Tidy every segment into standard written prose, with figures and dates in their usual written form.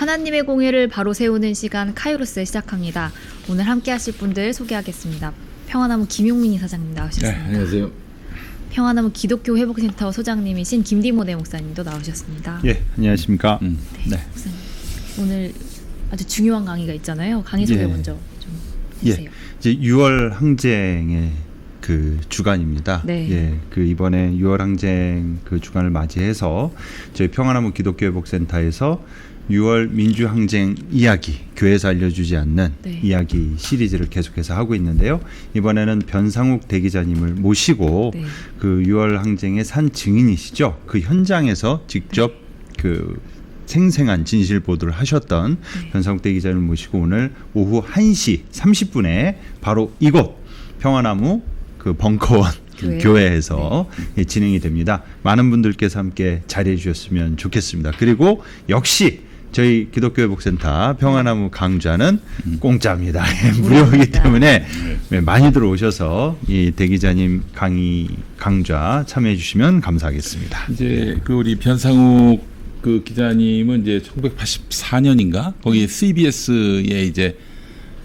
하나님의 공의를 바로 세우는 시간 카이로스 시작합니다. 오늘 함께 하실 분들 소개하겠습니다. 평화나무 김용민 이사장님 나오셨습니다. 네, 안녕하세요. 평화나무 기독교 회복센터 소장님이신 김디모네 목사님도 나오셨습니다. 예, 안녕하십니까. 네, 목사님. 오늘 아주 중요한 강의가 있잖아요. 강의 소개 먼저 좀 해주세요. 예, 이제 6월 항쟁의 그 주간입니다. 네. 예, 그 이번에 6월 항쟁 그 주간을 맞이해서 저희 평화나무 기독교 회복센터에서 6월 민주항쟁 이야기, 교회에서 알려주지 않는 이야기 시리즈를 계속해서 하고 있는데요. 이번에는 변상욱 대기자님을 모시고 그 6월 항쟁의 산 증인이시죠. 그 현장에서 직접 그 생생한 진실 보도를 하셨던 변상욱 대기자님을 모시고 오늘 오후 1시 30분에 바로 이곳 평화나무 그 벙커원 교회에서 진행이 됩니다. 많은 분들께서 함께 자리해 주셨으면 좋겠습니다. 그리고 역시 저희 기독교 회복센터 평화나무 강좌는 공짜입니다. 무료이기 때문에 많이들 오셔서 이 대기자님 강좌 참여해 주시면 감사하겠습니다. 이제 그 우리 변상욱 그 기자님은 이제 1984년인가 거기 CBS에 이제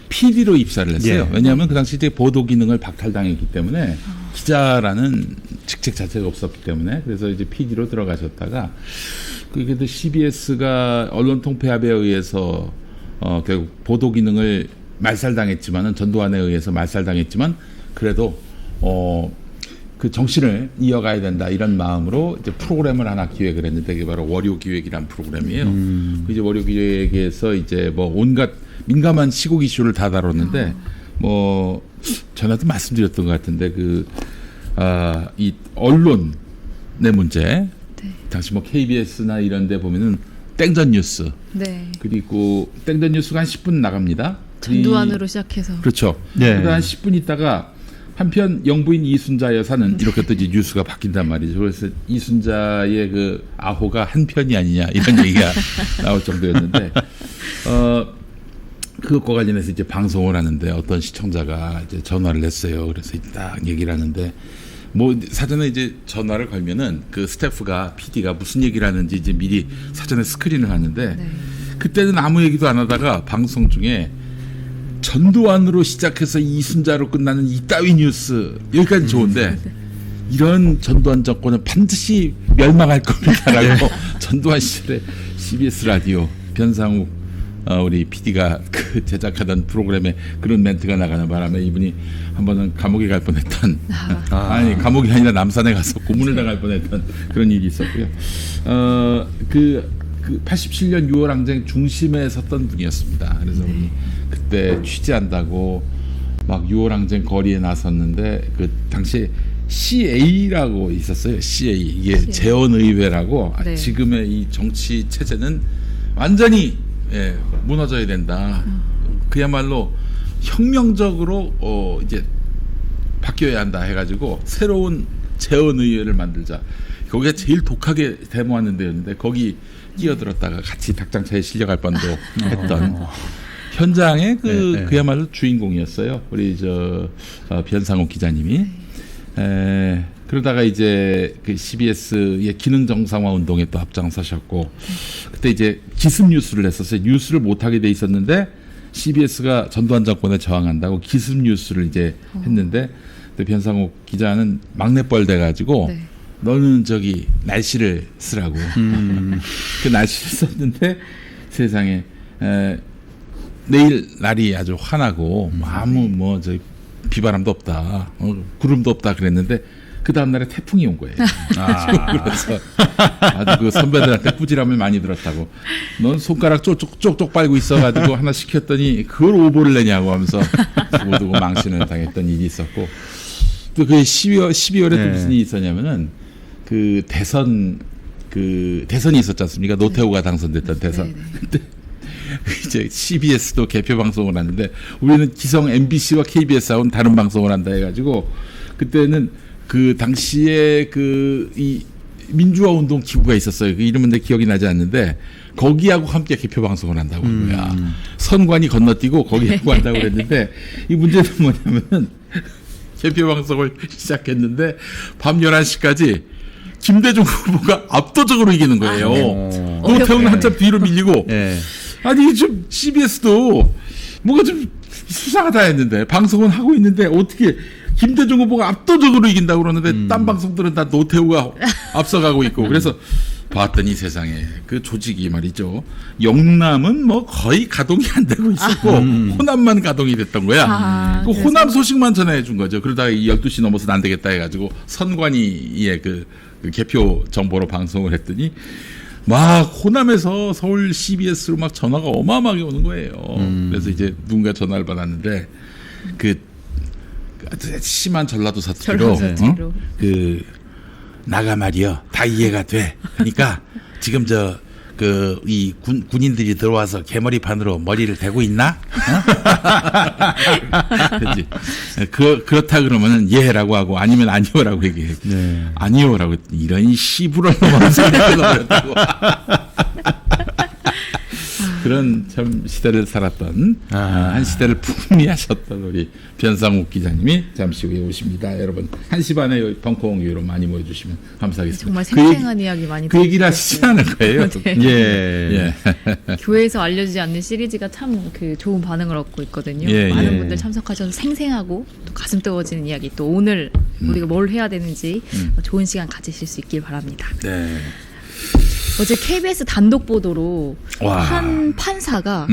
PD로 입사를 했어요. 왜냐하면 그 당시 이제 보도 기능을 박탈당했기 때문에 기자라는 직책 자체가 없었기 때문에 그래서 이제 PD로 들어가셨다가 그게도 CBS가 언론통폐합에 의해서 결국 보도 기능을 말살당했지만은 전두환에 의해서 말살당했지만 그래도 그 정신을 이어가야 된다 이런 마음으로 이제 프로그램을 하나 기획을 했는데 그게 바로 월요기획이라는 프로그램이에요. 이제 월요기획에서 이제 뭐 온갖 민감한 시국 이슈를 다 다뤘는데 뭐 전에도 말씀드렸던 것 같은데 이 언론의 문제. 당시 뭐 KBS나 이런 데 보면은 땡전 뉴스. 그리고 땡전 뉴스가 한 10분 나갑니다. 전두환으로 시작해서. 그렇죠. 그러다 한 10분 있다가 한편 영부인 이순자 여사는 이렇게 또 이제 뉴스가 바뀐단 말이죠. 그래서 이순자의 그 아호가 한 편이 아니냐 이런 얘기가 나올 정도였는데 그것과 관련해서 이제 방송을 하는데 어떤 시청자가 이제 전화를 했어요. 그래서 딱 얘기를 하는데 뭐 사전에 이제 전화를 걸면은 그 스태프가 PD가 무슨 얘기를 하는지 이제 미리 사전에 스크린을 하는데 그때는 아무 얘기도 안 하다가 방송 중에 전두환으로 시작해서 이순자로 끝나는 이따위 뉴스 여기까지 좋은데 이런 전두환 정권은 반드시 멸망할 겁니다라고 전두환 시절에 CBS 라디오 변상욱 우리 PD가 그 제작하던 프로그램에 그런 멘트가 나가는 바람에 이분이 한 번은 감옥에 갈 뻔했던 아니 감옥이 아니라 남산에 가서 고문을 당할 뻔했던 그런 일이 있었고요. 그 87년 6월 항쟁 중심에 섰던 분이었습니다. 그래서 우리 그때 취재한다고 막 6월 항쟁 거리에 나섰는데 그 당시에 CA라고 있었어요. CA 이게 재헌의회라고 지금의 이 정치 체제는 완전히 무너져야 된다. 그야말로 혁명적으로 이제 바뀌어야 한다 해가지고 새로운 재헌의회를 만들자. 거기가 제일 독하게 데모하는 데였는데 거기 끼어들었다가 같이 닭장차에 실려갈 뻔도 했던 현장의 그야말로 주인공이었어요. 우리 변상욱 기자님이. 그러다가 이제 그 CBS의 기능 정상화 운동에 또 앞장서셨고 그때 이제 기습 뉴스를 했었어요. 뉴스를 못하게 돼 있었는데 CBS가 전두환 정권에 저항한다고 기습 뉴스를 이제 했는데 변상욱 기자는 막내뻘 돼가지고 너는 저기 날씨를 쓰라고 그 날씨를 썼는데 세상에 내일 날이 아주 환하고 아무 저 비바람도 없다 구름도 없다 그랬는데 그 다음날에 태풍이 온 거예요. 그래서 아주 그 선배들한테 꾸지람을 많이 들었다고. 넌 손가락 쪽쪽 빨고 있어가지고 하나 시켰더니 그걸 오보를 내냐고 하면서 두고두고 망신을 당했던 일이 있었고 또 그 12월에 또 무슨 일이 있었냐면은 그 대선이 있었지 않습니까? 노태우가 당선됐던 대선. 근데 이제 CBS도 개표 방송을 하는데 우리는 기성 MBC와 KBS하고는 다른 방송을 한다 해가지고 그때는 그 당시에 이 민주화 운동 기구가 있었어요. 그 이름은 내 기억이 나지 않는데 거기하고 함께 개표 방송을 한다고 한 거야. 선관위 건너뛰고 거기하고 한다고 그랬는데 이 문제는 뭐냐면은 개표 방송을 시작했는데 밤 11시까지 김대중 후보가 압도적으로 이기는 거예요. 노태우는 한참 뒤로 밀리고 아니 좀 CBS도 뭔가 좀 수상하다 했는데 방송은 하고 있는데 어떻게 김대중 후보가 압도적으로 이긴다고 그러는데 딴 방송들은 다 노태우가 앞서가고 있고 그래서 봤더니 세상에 그 조직이 말이죠. 영남은 뭐 거의 가동이 안 되고 있었고 호남만 가동이 됐던 거야. 그 호남 소식만 전해 준 거죠. 그러다가 12시 넘어서는 안 되겠다 해가지고 선관위의 그 개표 정보로 방송을 했더니 막 호남에서 서울 CBS로 막 전화가 어마어마하게 오는 거예요. 그래서 이제 누군가 전화를 받았는데 그 심한 전라도 사투리로 그 나가 말이여 다 이해가 돼. 그러니까 지금 이 군인들이 들어와서 개머리판으로 머리를 대고 있나? 그렇다 그러면은 예라고 하고 아니면 아니오라고 얘기해. 네. 아니오라고 이런 시부런 놈한 소리가 나왔다고. 그런 참 시대를 살았던 한 시대를 풍미하셨던 우리 변상욱 기자님이 잠시 후에 오십니다. 여러분 1시 반에 여기 벙커원교로 많이 모여주시면 감사하겠습니다. 정말 생생한 이야기 많이 그 얘기를 하시지 않을 거예요. 네. 예. 교회에서 알려주지 않는 시리즈가 참 그 좋은 반응을 얻고 있거든요. 예, 많은 분들 참석하셔서 생생하고 또 가슴 뜨거워지는 이야기 또 오늘 우리가 뭘 해야 되는지 좋은 시간 가지실 수 있길 바랍니다. 네. 어제 KBS 단독 보도로 한 판사가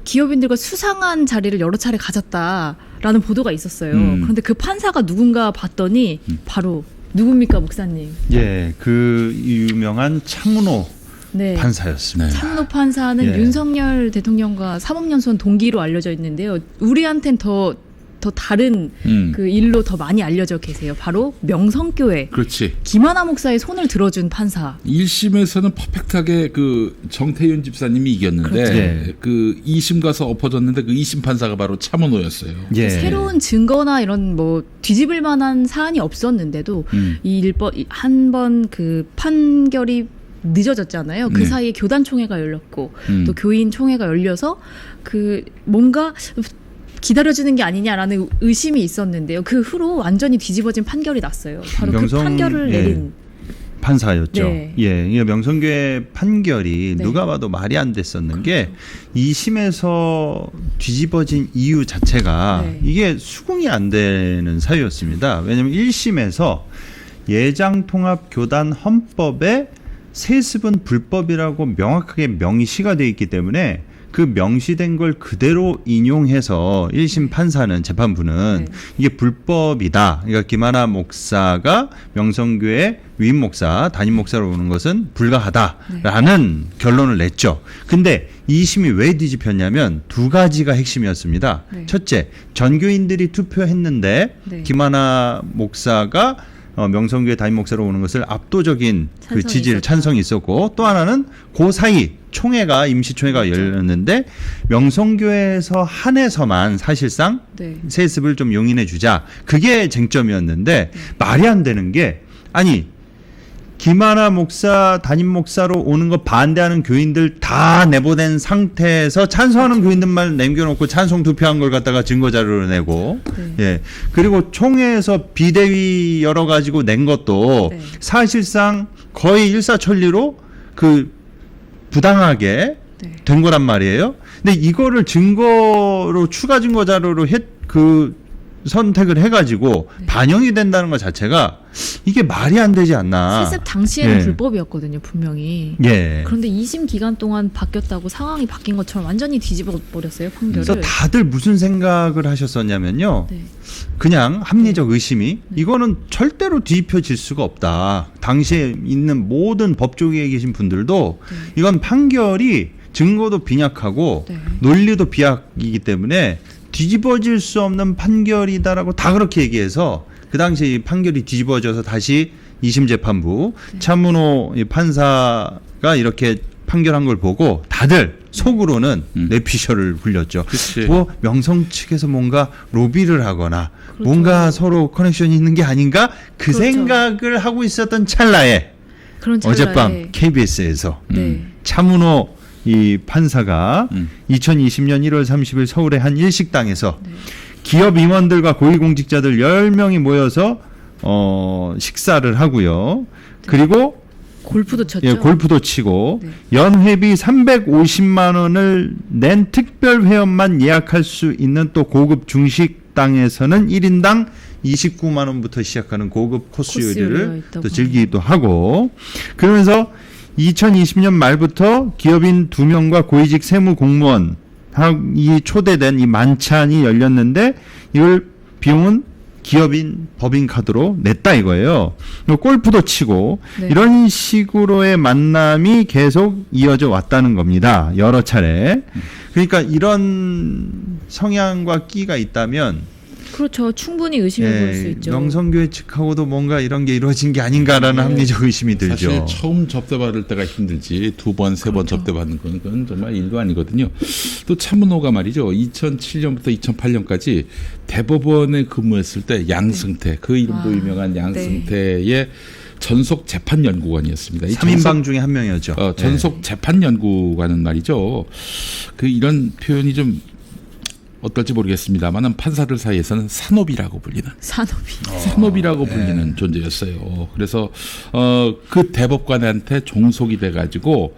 기업인들과 수상한 자리를 여러 차례 가졌다라는 보도가 있었어요. 그런데 그 판사가 누군가 봤더니 바로 누굽니까, 목사님? 예, 그 유명한 차문호 판사였습니다. 차문호 판사는 윤석열 대통령과 사법연수원 동기로 알려져 있는데요. 우리한텐 더 다른 그 일로 더 많이 알려져 계세요. 바로 명성교회. 그렇지. 김하나 목사의 손을 들어준 판사. 1심에서는 퍼펙트하게 그 정태윤 집사님이 이겼는데 그 2심 가서 엎어졌는데 그 2심 판사가 바로 차문호였어요. 예. 새로운 증거나 이런 뭐 뒤집을 만한 사안이 없었는데도 한 번 그 판결이 늦어졌잖아요. 그 사이에 교단 총회가 열렸고 또 교인 총회가 열려서 그 뭔가 기다려주는 게 아니냐라는 의심이 있었는데요. 그 후로 완전히 뒤집어진 판결이 났어요. 바로 그 판결을 내린 판사였죠. 예, 명성교회 판결이 누가 봐도 말이 안 됐었는 게 2심에서 뒤집어진 이유 자체가 이게 수긍이 안 되는 사유였습니다. 왜냐하면 1심에서 예장통합교단 헌법에 세습은 불법이라고 명확하게 명시가 되어 있기 때문에 그 명시된 걸 그대로 인용해서 1심 판사는 재판부는 이게 불법이다. 그러니까 김하나 목사가 명성교회 위임 목사, 담임 목사로 오는 것은 불가하다라는 결론을 냈죠. 근데 2심이 왜 뒤집혔냐면 두 가지가 핵심이었습니다. 첫째, 전교인들이 투표했는데 김하나 목사가 명성교회 담임 목사로 오는 것을 압도적인 그 지지를 찬성이 있었고 또 하나는 그 사이 총회가 임시총회가 열렸는데 명성교회에서 한해서만 사실상 세습을 좀 용인해 주자. 그게 쟁점이었는데 말이 안 되는 게 아니 김하나 목사 담임 목사로 오는 거 반대하는 교인들 다 내보낸 상태에서 찬성하는 교인들만 남겨놓고 찬성 투표한 걸 갖다가 증거 자료로 내고 그리고 총회에서 비대위 열어 가지고 낸 것도 사실상 거의 일사천리로 그 부당하게 된 거란 말이에요. 근데 이거를 증거로 추가 증거 자료로 선택을 해가지고 반영이 된다는 것 자체가 이게 말이 안 되지 않나. 세습 당시에는 불법이었거든요, 분명히. 그런데 2심 기간 동안 바뀌었다고 상황이 바뀐 것처럼 완전히 뒤집어 버렸어요, 판결을. 그래서 다들 무슨 생각을 하셨었냐면요. 그냥 합리적 의심이 이거는 절대로 뒤집혀질 수가 없다. 당시에 있는 모든 법조계에 계신 분들도 이건 판결이 증거도 빈약하고 논리도 비약이기 때문에 뒤집어질 수 없는 판결이다라고 다 그렇게 얘기해서 그 당시 판결이 뒤집어져서 다시 2심 재판부 차문호 판사가 이렇게 판결한 걸 보고 다들 속으로는 뇌피셜을 굴렸죠. 뭐 명성 측에서 뭔가 로비를 하거나 뭔가 서로 커넥션이 있는 게 아닌가 그 생각을 하고 있었던 찰나에 어젯밤 KBS에서 차문호 이 판사가 2020년 1월 30일 서울의 한 일식당에서 기업 임원들과 고위공직자들 10명이 모여서 식사를 하고요. 그리고 골프도 쳤죠. 예, 골프도 치고 네. 연회비 350만 원을 낸 특별 회원만 예약할 수 있는 또 고급 중식당에서는 1인당 29만 원부터 시작하는 고급 코스 요리를 또 즐기기도 하고, 그러면서 2020년 말부터 기업인 2명과 고위직 세무 공무원 이 초대된 이 만찬이 열렸는데 이걸 비용은 기업인 법인카드로 냈다 이거예요. 골프도 치고 네. 이런 식으로의 만남이 계속 이어져 왔다는 겁니다. 여러 차례. 그러니까 이런 성향과 끼가 있다면 그렇죠. 충분히 의심해 볼 수 있죠. 명성교회 측하고도 뭔가 이런 게 이루어진 게 아닌가라는 합리적 의심이 들죠. 사실 처음 접대받을 때가 힘들지 2번, 3번 그렇죠. 접대받는 건 그건 정말 일도 아니거든요. 또 차문호가 말이죠. 2007년부터 2008년까지 대법원에 근무했을 때 양승태, 그 이름도 유명한 양승태의 전속 재판 연구관이었습니다. 3인방 중에 한 명이었죠. 전속 재판 연구관은 말이죠. 그 이런 표현이 좀 어떨지 모르겠습니다만 판사들 사이에서는 산업이라고 불리는 산업이라고 불리는 존재였어요. 그래서 그 대법관한테 종속이 돼가지고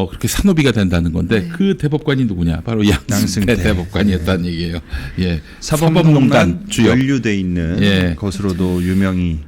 그렇게 산업이가 된다는 건데 그 대법관이 누구냐? 바로 양승태 대법관이었다는 얘기예요. 예, 사법농단 주역 연루돼 있는 것으로도 유명히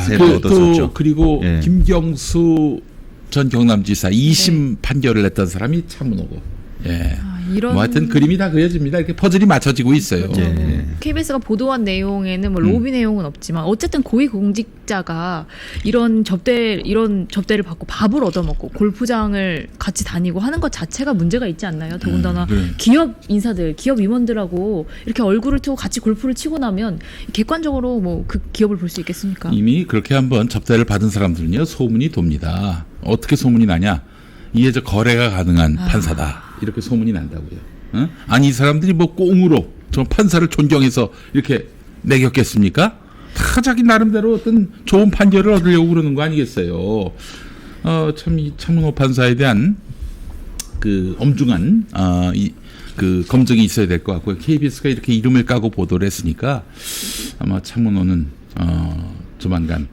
세를 얻었었죠. 그리고 김경수 전 경남지사 2심 판결을 냈던 사람이 차문호고. 예. 이런 뭐 하여튼 그림이 다 그려집니다. 이렇게 퍼즐이 맞춰지고 있어요. 그렇죠. KBS가 보도한 내용에는 뭐 로비 내용은 없지만 어쨌든 고위공직자가 이런 접대를 받고 밥을 얻어먹고 골프장을 같이 다니고 하는 것 자체가 문제가 있지 않나요? 더군다나 기업 인사들, 기업 임원들하고 이렇게 얼굴을 트고 같이 골프를 치고 나면 객관적으로 뭐 그 기업을 볼 수 있겠습니까? 이미 그렇게 한번 접대를 받은 사람들은요 소문이 돕니다. 어떻게 소문이 나냐? 이게 저 거래가 가능한 판사다. 이렇게 소문이 난다고요. 어? 아니 이 사람들이 뭐 꽁으로 저 판사를 존경해서 이렇게 매겼겠습니까? 다 자기 나름대로 어떤 좋은 판결을 얻으려고 그러는 거 아니겠어요. 참 이 차문호 판사에 대한 그 엄중한 그 검증이 있어야 될 것 같고요. KBS가 이렇게 이름을 까고 보도를 했으니까 아마 차문호는 조만간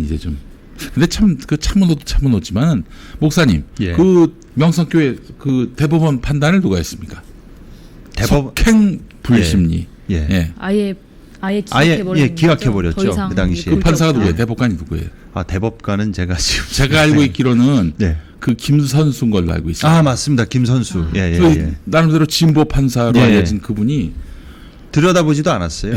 이제 좀. 근데 참 그 차문호도 차문호지만 목사님 그 명성교회 그 대법원 판단을 누가 했습니까? 석행 불심리. 아예 기각해버렸죠. 그 당시에. 그 판사가 누구예요? 대법관이 누구예요? 대법관은 제가 알고 있기로는 그 김선수인 걸로 알고 있어요. 맞습니다. 김선수. 나름대로 진보 판사로 알려진 그분이 들여다보지도 않았어요.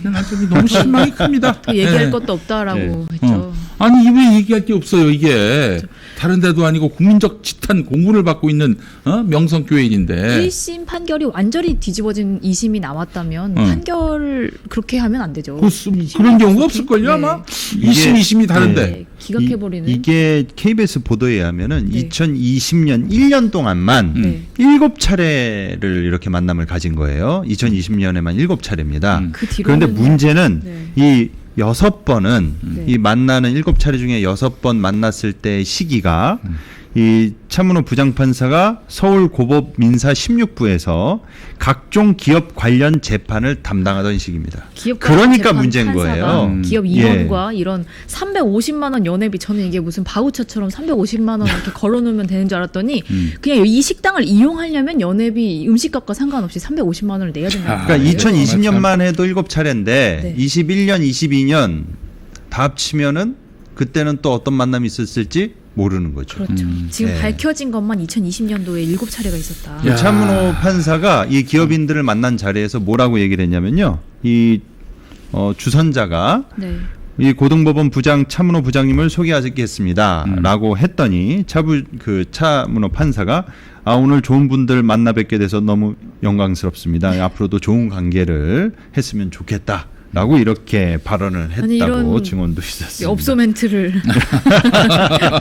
그냥 너무 실망이 큽니다. 얘기할 것도 없다라고 했죠. 아니 왜 얘기할 게 없어요. 이게 다른 데도 아니고 국민적 지탄 공분을 받고 있는 명성교회인인데 1심 판결이 완전히 뒤집어진 2심이 나왔다면 판결을 그렇게 하면 안 되죠. 그런 경우가 없을걸요 아마. 2심, 2심이 다른데. 기각해버리는. 이게 KBS 보도에 의하면은 2020년 1년 동안만 7차례를 이렇게 만남을 가진 거예요. 2020년에만 7차례입니다. 그런데 문제는 이 6번은 이 만나는 7차례 중에 6번 만났을 때 시기가 이 차문호 부장판사가 서울 고법 민사 16부에서 각종 기업 관련 재판을 담당하던 시기입니다. 그러니까 문제인 거예요. 기업 임원과 이런 350만 원 연회비, 저는 이게 무슨 바우처처럼 350만 원 이렇게 걸어놓으면 되는 줄 알았더니 그냥 이 식당을 이용하려면 연회비 음식값과 상관없이 350만 원을 내야 된다는 거예요. 그러니까 2020년만 해도 7차례인데 21년, 22년 다 합치면은 그때는 또 어떤 만남이 있었을지 모르는 거죠. 그렇죠. 지금 밝혀진 것만 2020년도에 7차례가 있었다. 차문호 판사가 이 기업인들을 만난 자리에서 뭐라고 얘기를 했냐면요. 이 주선자가 이 고등법원 부장 차문호 부장님을 소개하겠습니다라고 했더니 차문호 판사가 오늘 좋은 분들 만나 뵙게 돼서 너무 영광스럽습니다. 앞으로도 좋은 관계를 했으면 좋겠다. 라고 이렇게 발언을 했다고 증언도 있었습니다. 업소 멘트를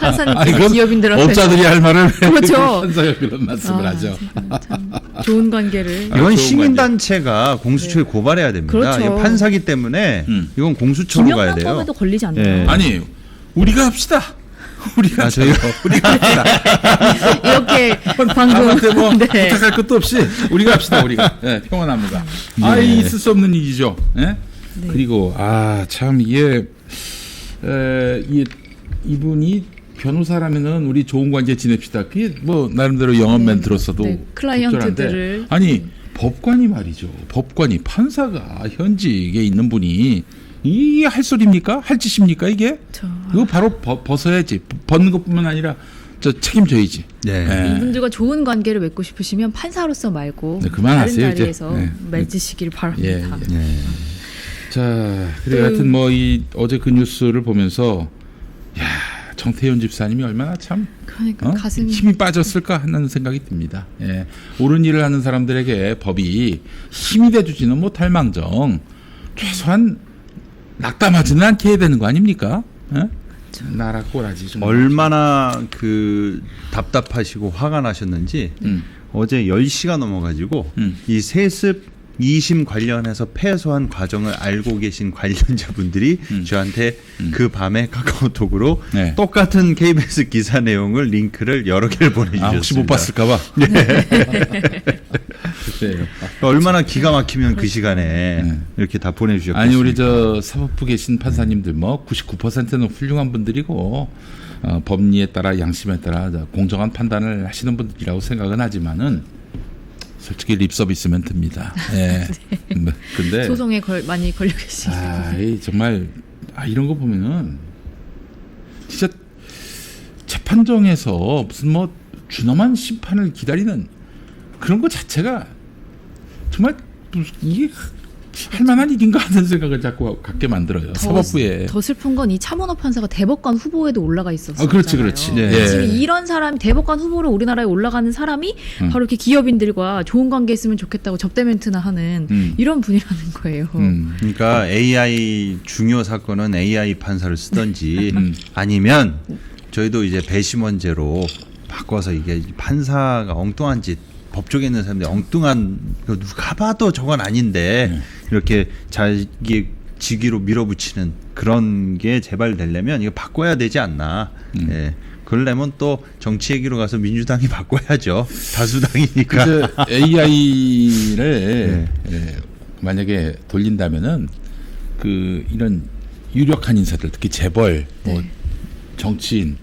판사님께서 기업인들한테 업자들이 할 말을 그렇죠. 판사가 그런 말씀을 하죠. 참 좋은 관계를. 이건 시민단체가 공수처에 고발해야 됩니다. 그렇죠. 이건 판사기 때문에 이건 공수처로 가야 돼요. 김영란법에도 걸리지 않나요? 아니 우리가 합시다. 우리가 합시다. 이렇게 방금 뭐 부탁할 것도 없이 우리가 합시다. 우리가 평안합니다. 있을 수 없는 일이죠. 그리고 참 이게 이분이 변호사라면은 우리 좋은 관계 지냅시다. 그게 뭐 나름대로 영업 멘트로서도 클라이언트들을 적절한데, 아니 법관이 말이죠. 법관이 판사가 현직에 있는 분이 이게 할 소리입니까? 할 짓입니까 이게? 이거 바로 벗어야지. 벗는 것뿐만 아니라 저 책임져야지. 네. 이분들과 좋은 관계를 맺고 싶으시면 판사로서 말고 네, 그만하세요, 다른 이제. 자리에서 네. 맺으시길 바랍니다. 예. 자, 그래 하여튼 뭐 이 어제 그 뉴스를 보면서 야, 정태현 집사님이 얼마나 참 그러니까 가슴이 힘이 빠졌을까 하는 생각이 듭니다. 예. 옳은 일을 하는 사람들에게 법이 힘이 돼주지는 못할 망정 최소한 낙담하지는 않게 해야 되는 거 아닙니까? 예? 나라 꼬라지 좀 얼마나 그 답답하시고 화가 나셨는지 어제 10시가 넘어가지고 이 세습 2심 관련해서 패소한 과정을 알고 계신 관련자분들이 저한테 그 밤에 카카오톡으로 네. 똑같은 KBS 기사 내용을 링크를 여러 개를 보내주셨습니다. 혹시 못 봤을까봐. 글쎄요. 얼마나 기가 막히면 그 시간에 이렇게 다 보내주셨겠습니까? 아니 우리 저 사법부 계신 판사님들 뭐 99%는 훌륭한 분들이고 법리에 따라 양심에 따라 공정한 판단을 하시는 분들이라고 생각은 하지만은 솔직히 립 서비스면 듭니다. 예. 네. 근데 소송에 많이 걸려 계시죠. 정말 이런 거 보면은 진짜 재판정에서 무슨 뭐 준엄한 심판을 기다리는 그런 거 자체가 정말 이게 할 만한 일인가 하는 생각을 자꾸 갖게 만들어요. 사법부에. 더 슬픈 건 이 차문호 판사가 대법관 후보에도 올라가 있었어요. 그렇지. 네. 지금 이런 사람이 대법관 후보로 우리나라에 올라가는 사람이 바로 이렇게 기업인들과 좋은 관계 있으면 좋겠다고 접대 멘트나 하는 이런 분이라는 거예요. 그러니까 AI 중요 사건은 AI 판사를 쓰던지 아니면 저희도 이제 배심원제로 바꿔서 이게 판사가 엉뚱한 짓 법조계 있는 사람들이 엉뚱한 누가 봐도 저건 아닌데 이렇게 자기 직위로 밀어붙이는 그런 게 재발되려면 이거 바꿔야 되지 않나. 예. 그러려면 또 정치 얘기로 가서 민주당이 바꿔야죠. 다수당이니까. AI를 만약에 돌린다면은 그 이런 유력한 인사들 특히 재벌, 뭐 정치인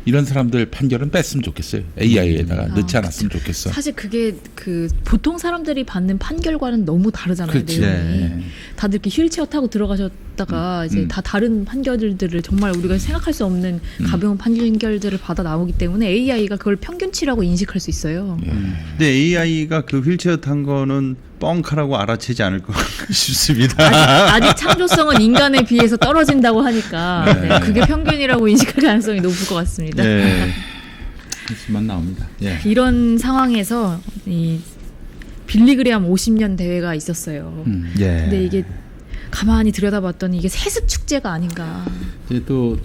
이런 사람들 판결은 뺐으면 좋겠어요. AI에다가 넣지 않았으면 좋겠어. 사실 그게 그 보통 사람들이 받는 판결과는 너무 다르잖아요. 그치. 내용이. 다들 이렇게 휠체어 타고 들어가셨다가 이제 다 다른 판결들을 정말 우리가 생각할 수 없는 가벼운 판결들을 받아 나오기 때문에 AI가 그걸 평균치라고 인식할 수 있어요. 근데 AI가 그 휠체어 탄 거는 뻥카라고 알아채지 않을 것 싶습니다. 아직 창조성은 인간에 비해서 떨어진다고 하니까 그게 평균이라고 인식할 가능성이 높을 것 같습니다. 네. 한숨만 나옵니다. 이런 상황에서 이 빌리그레암 50년 대회가 있었어요. 예. 근데 이게 가만히 들여다봤더니 이게 세습 축제가 아닌가. 이제 또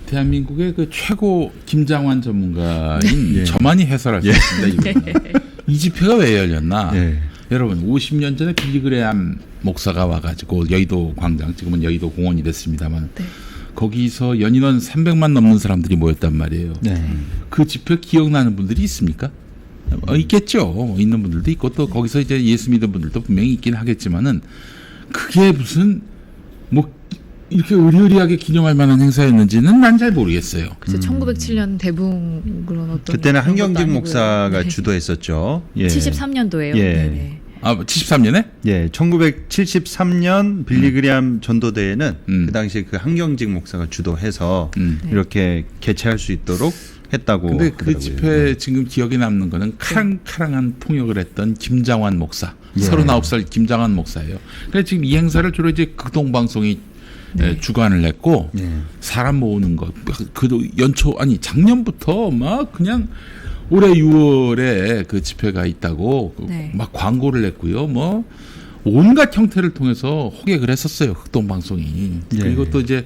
대한민국의 그 최고 김장환 전문가인 저만이 해설할 수 있습니다. 이거는. 이 집회가 왜 열렸나? 여러분 50년 전에 빌리그레암 목사가 와가지고 여의도 광장, 지금은 여의도 공원이 됐습니다만 거기서 연인원 300만 넘는 사람들이 모였단 말이에요. 그 집회 기억나는 분들이 있습니까? 있겠죠. 있는 분들도 있고 또 거기서 이제 예수 믿는 분들도 분명히 있긴 하겠지만은 그게 무슨 뭐 이렇게 의리의리하게 기념할 만한 행사였는지는 난 잘 모르겠어요. 그래서 1907년 대붕 그런 어떤 그때는 한경직 목사가 주도했었죠. 73년도예요. 예. 73년에? 예, 1973년 빌리그레암 전도대회는 그 당시에 그 한경직 목사가 주도해서 이렇게 개최할 수 있도록 했다고. 근데 그 하더라고요. 집회 지금 기억에 남는 거는 카랑카랑한 통역을 했던 김장환 목사, 39살 김장환 목사예요. 그래서 지금 이 행사를 주로 이제 극동방송이 주관을 했고 사람 모으는 것, 그도 작년부터 막 그냥 올해 6월에 그 집회가 있다고 막 광고를 했고요. 뭐 온갖 형태를 통해서 호객을 했었어요. 극동방송이. 그리고 또 이제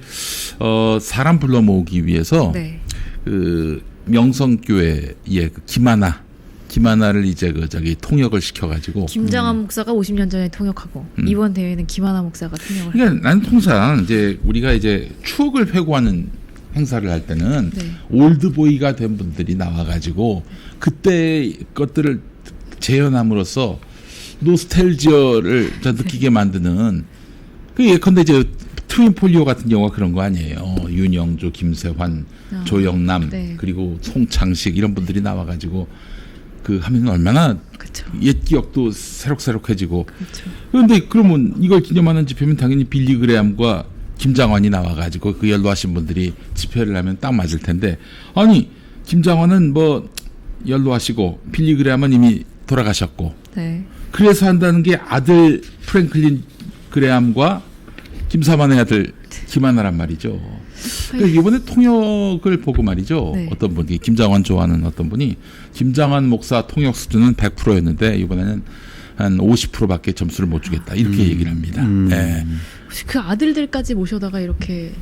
사람 불러 모으기 위해서 그 명성교회의 그 김하나를 이제 통역을 시켜가지고 김장환 목사가 50년 전에 통역하고 이번 대회는 김하나 목사가 통역을. 그러니까 난 통상 이제 우리가 이제 추억을 회고하는 행사를 할 때는 올드보이가 된 분들이 나와가지고 그때 것들을 재현함으로써 노스텔지어를 느끼게 만드는 그 예컨대 이제 트윈폴리오 같은 경우가 그런 거 아니에요. 윤영주, 김세환, 조영남 네. 그리고 송창식 이런 분들이 나와가지고 그 하면 얼마나 그쵸. 옛 기억도 새록새록해지고. 그렇죠. 그런데 그러면 이걸 기념하는 집회면 당연히 빌리 그레함과 김장환이 나와가지고 그 연로하신 분들이 집회를 하면 딱 맞을 텐데 아니 김장환은 뭐 연로하시고 빌리 그레함은 이미 돌아가셨고 네. 그래서 한다는 게 아들 프랭클린 그레함과 김사만의 아들 김하나란 말이죠. 그러니까 이번에 통역을 보고 말이죠. 네. 어떤 분이 김장환 좋아하는 어떤 분이 김장환 목사 통역 수준은 100%였는데 이번에는 한 50%밖에 점수를 못 주겠다 이렇게 얘기를 합니다. 네. 혹시 그 아들들까지 모셔다가 이렇게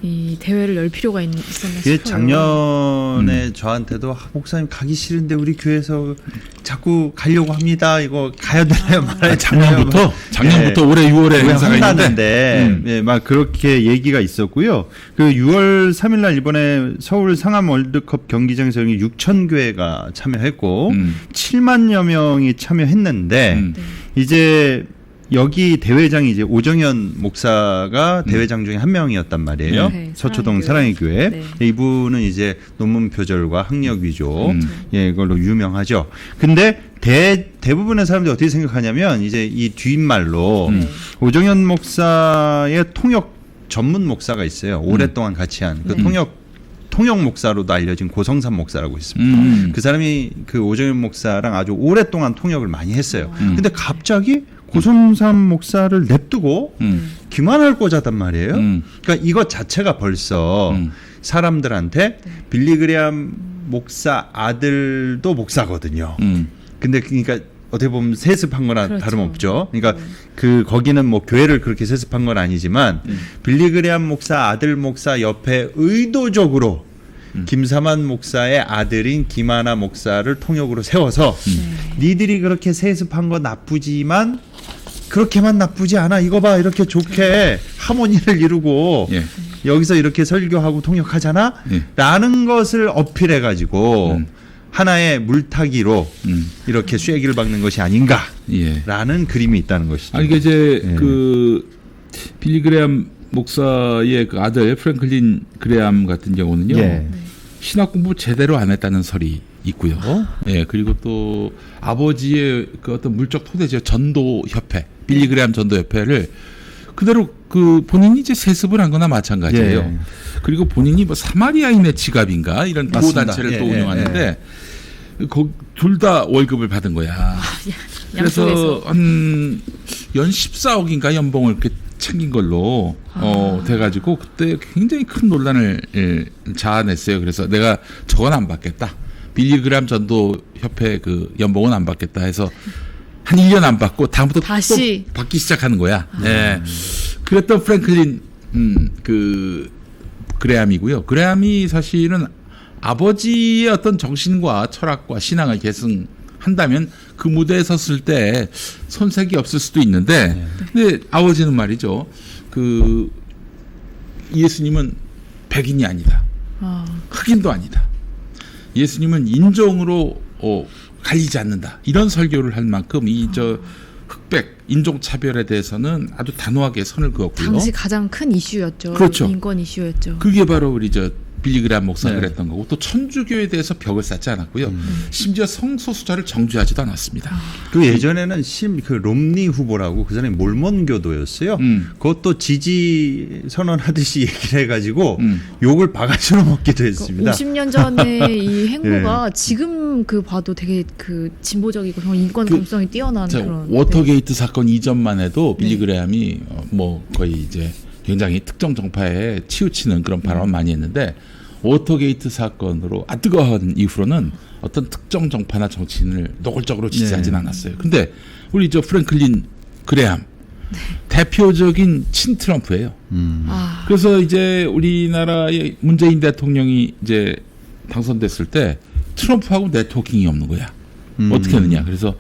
이 대회를 열 필요가 있었나 그게 싶어요. 작년에 저한테도 목사님 가기 싫은데 우리 교회에서 자꾸 가려고 합니다. 이거 가야 되나요? 말아야 작년부터 네. 올해 6월에 행사가 있는데 한다는데 네, 막 그렇게 얘기가 있었고요. 그 6월 3일 날 이번에 서울 상암 월드컵 경기장에서 6천 교회가 참여했고 7만여 명이 참여했는데 이제 여기 대회장이 이제 오정현 목사가 대회장 중에 한 명이었단 말이에요. 네, 서초동 사랑의 사랑의 교회. 네. 이분은 이제 논문 표절과 학력 위조 예, 이걸로 유명하죠. 근데 대부분의 사람들이 어떻게 생각하냐면 이제 이 뒷말로 오정현 목사의 통역 전문 목사가 있어요. 오랫동안 같이 한 그 통역 목사로도 알려진 고성삼 목사라고 있습니다. 그 사람이 그 오정현 목사랑 아주 오랫동안 통역을 많이 했어요. 근데 갑자기 고성삼 목사를 냅두고 김하나를 꽂았단 말이에요. 그러니까 이것 자체가 벌써 사람들한테 빌리 그레함 목사 아들도 목사거든요. 근데 그러니까 어떻게 보면 세습한 거나 그렇죠. 다름없죠. 그러니까 그 거기는 뭐 교회를 그렇게 세습한 건 아니지만 빌리 그레함 목사 아들 목사 옆에 의도적으로 김사만 목사의 아들인 김하나 목사를 통역으로 세워서 니들이 그렇게 세습한 거 나쁘지만 그렇게만 나쁘지 않아. 이거 봐 이렇게 좋게 하모니를 이루고 예. 여기서 이렇게 설교하고 통역하잖아. 라는 것을 어필해가지고 하나의 물타기로 이렇게 쐐기를 박는 것이 아닌가라는 예. 그림이 있다는 것이죠. 아니, 이제 예. 그 빌리 그레함 목사의 그 아들 프랭클린 그레함 같은 경우는요. 예. 신학 공부 제대로 안 했다는 설이 있고요. 예, 그리고 또 아버지의 그 어떤 물적 토대죠. 전도 협회, 빌리 그레함 전도 협회를 그대로 그 본인이 이제 세습을 한 거나 마찬가지예요. 예. 그리고 본인이 뭐 사마리아인의 지갑인가 이런 구호 맞습니다. 단체를 또 예, 운영하는데 둘 다 월급을 받은 거야. 그래서 양쪽에서. 한 연 14억인가 연봉을 이렇게 챙긴 걸로 돼가지고 그때 굉장히 큰 논란을 자아냈어요. 그래서 내가 저건 안 받겠다. 빌리 그레함 전도 협회 그 연봉은 안 받겠다 해서 한 1년 안 받고 다음부터 다시. 또 받기 시작하는 거야. 네. 그랬던 프랭클린 그 그레함이고요. 그레함이 사실은 아버지의 어떤 정신과 철학과 신앙을 계승한다면 그 무대에 섰을 때 손색이 없을 수도 있는데, 근데 아버지는 말이죠. 그 예수님은 백인이 아니다. 흑인도 아니다. 예수님은 인종으로 갈리지 않는다. 이런 설교를 할 만큼 이 저 흑백 인종 차별에 대해서는 아주 단호하게 선을 그었고요. 당시 가장 큰 이슈였죠. 그렇죠. 인권 이슈였죠. 그게 바로 우리 저 빌리 그레함 목사가 네. 그랬던 거고 또 천주교에 대해서 벽을 쌓지 않았고요. 심지어 성소수자를 정죄하지도 않았습니다. 그 예전에는 그 롬니 후보라고 그 사람이 몰몬교도였어요. 그것도 지지 선언하듯이 얘기를 해가지고 욕을 바가지로 먹기도 했습니다. 50년 전에 이 행보가 지금 그 봐도 되게 그 진보적이고 정말 인권 감성이 뛰어난 자, 그런. 워터게이트 사건 이전만 해도 빌리 네. 그레함이 뭐 거의 이제 굉장히 특정 정파에 치우치는 그런 발언을 많이 했는데 워터게이트 사건으로 뜨거운 이후로는 어떤 특정 정파나 정치인을 노골적으로 지지하진 않았어요. 근데 우리 저 프랭클린 그레함 대표적인 친트럼프예요. 그래서 이제 우리나라의 문재인 대통령이 이제 당선됐을 때 트럼프하고 네트워킹이 없는 거야. 어떻게 하느냐. 그래서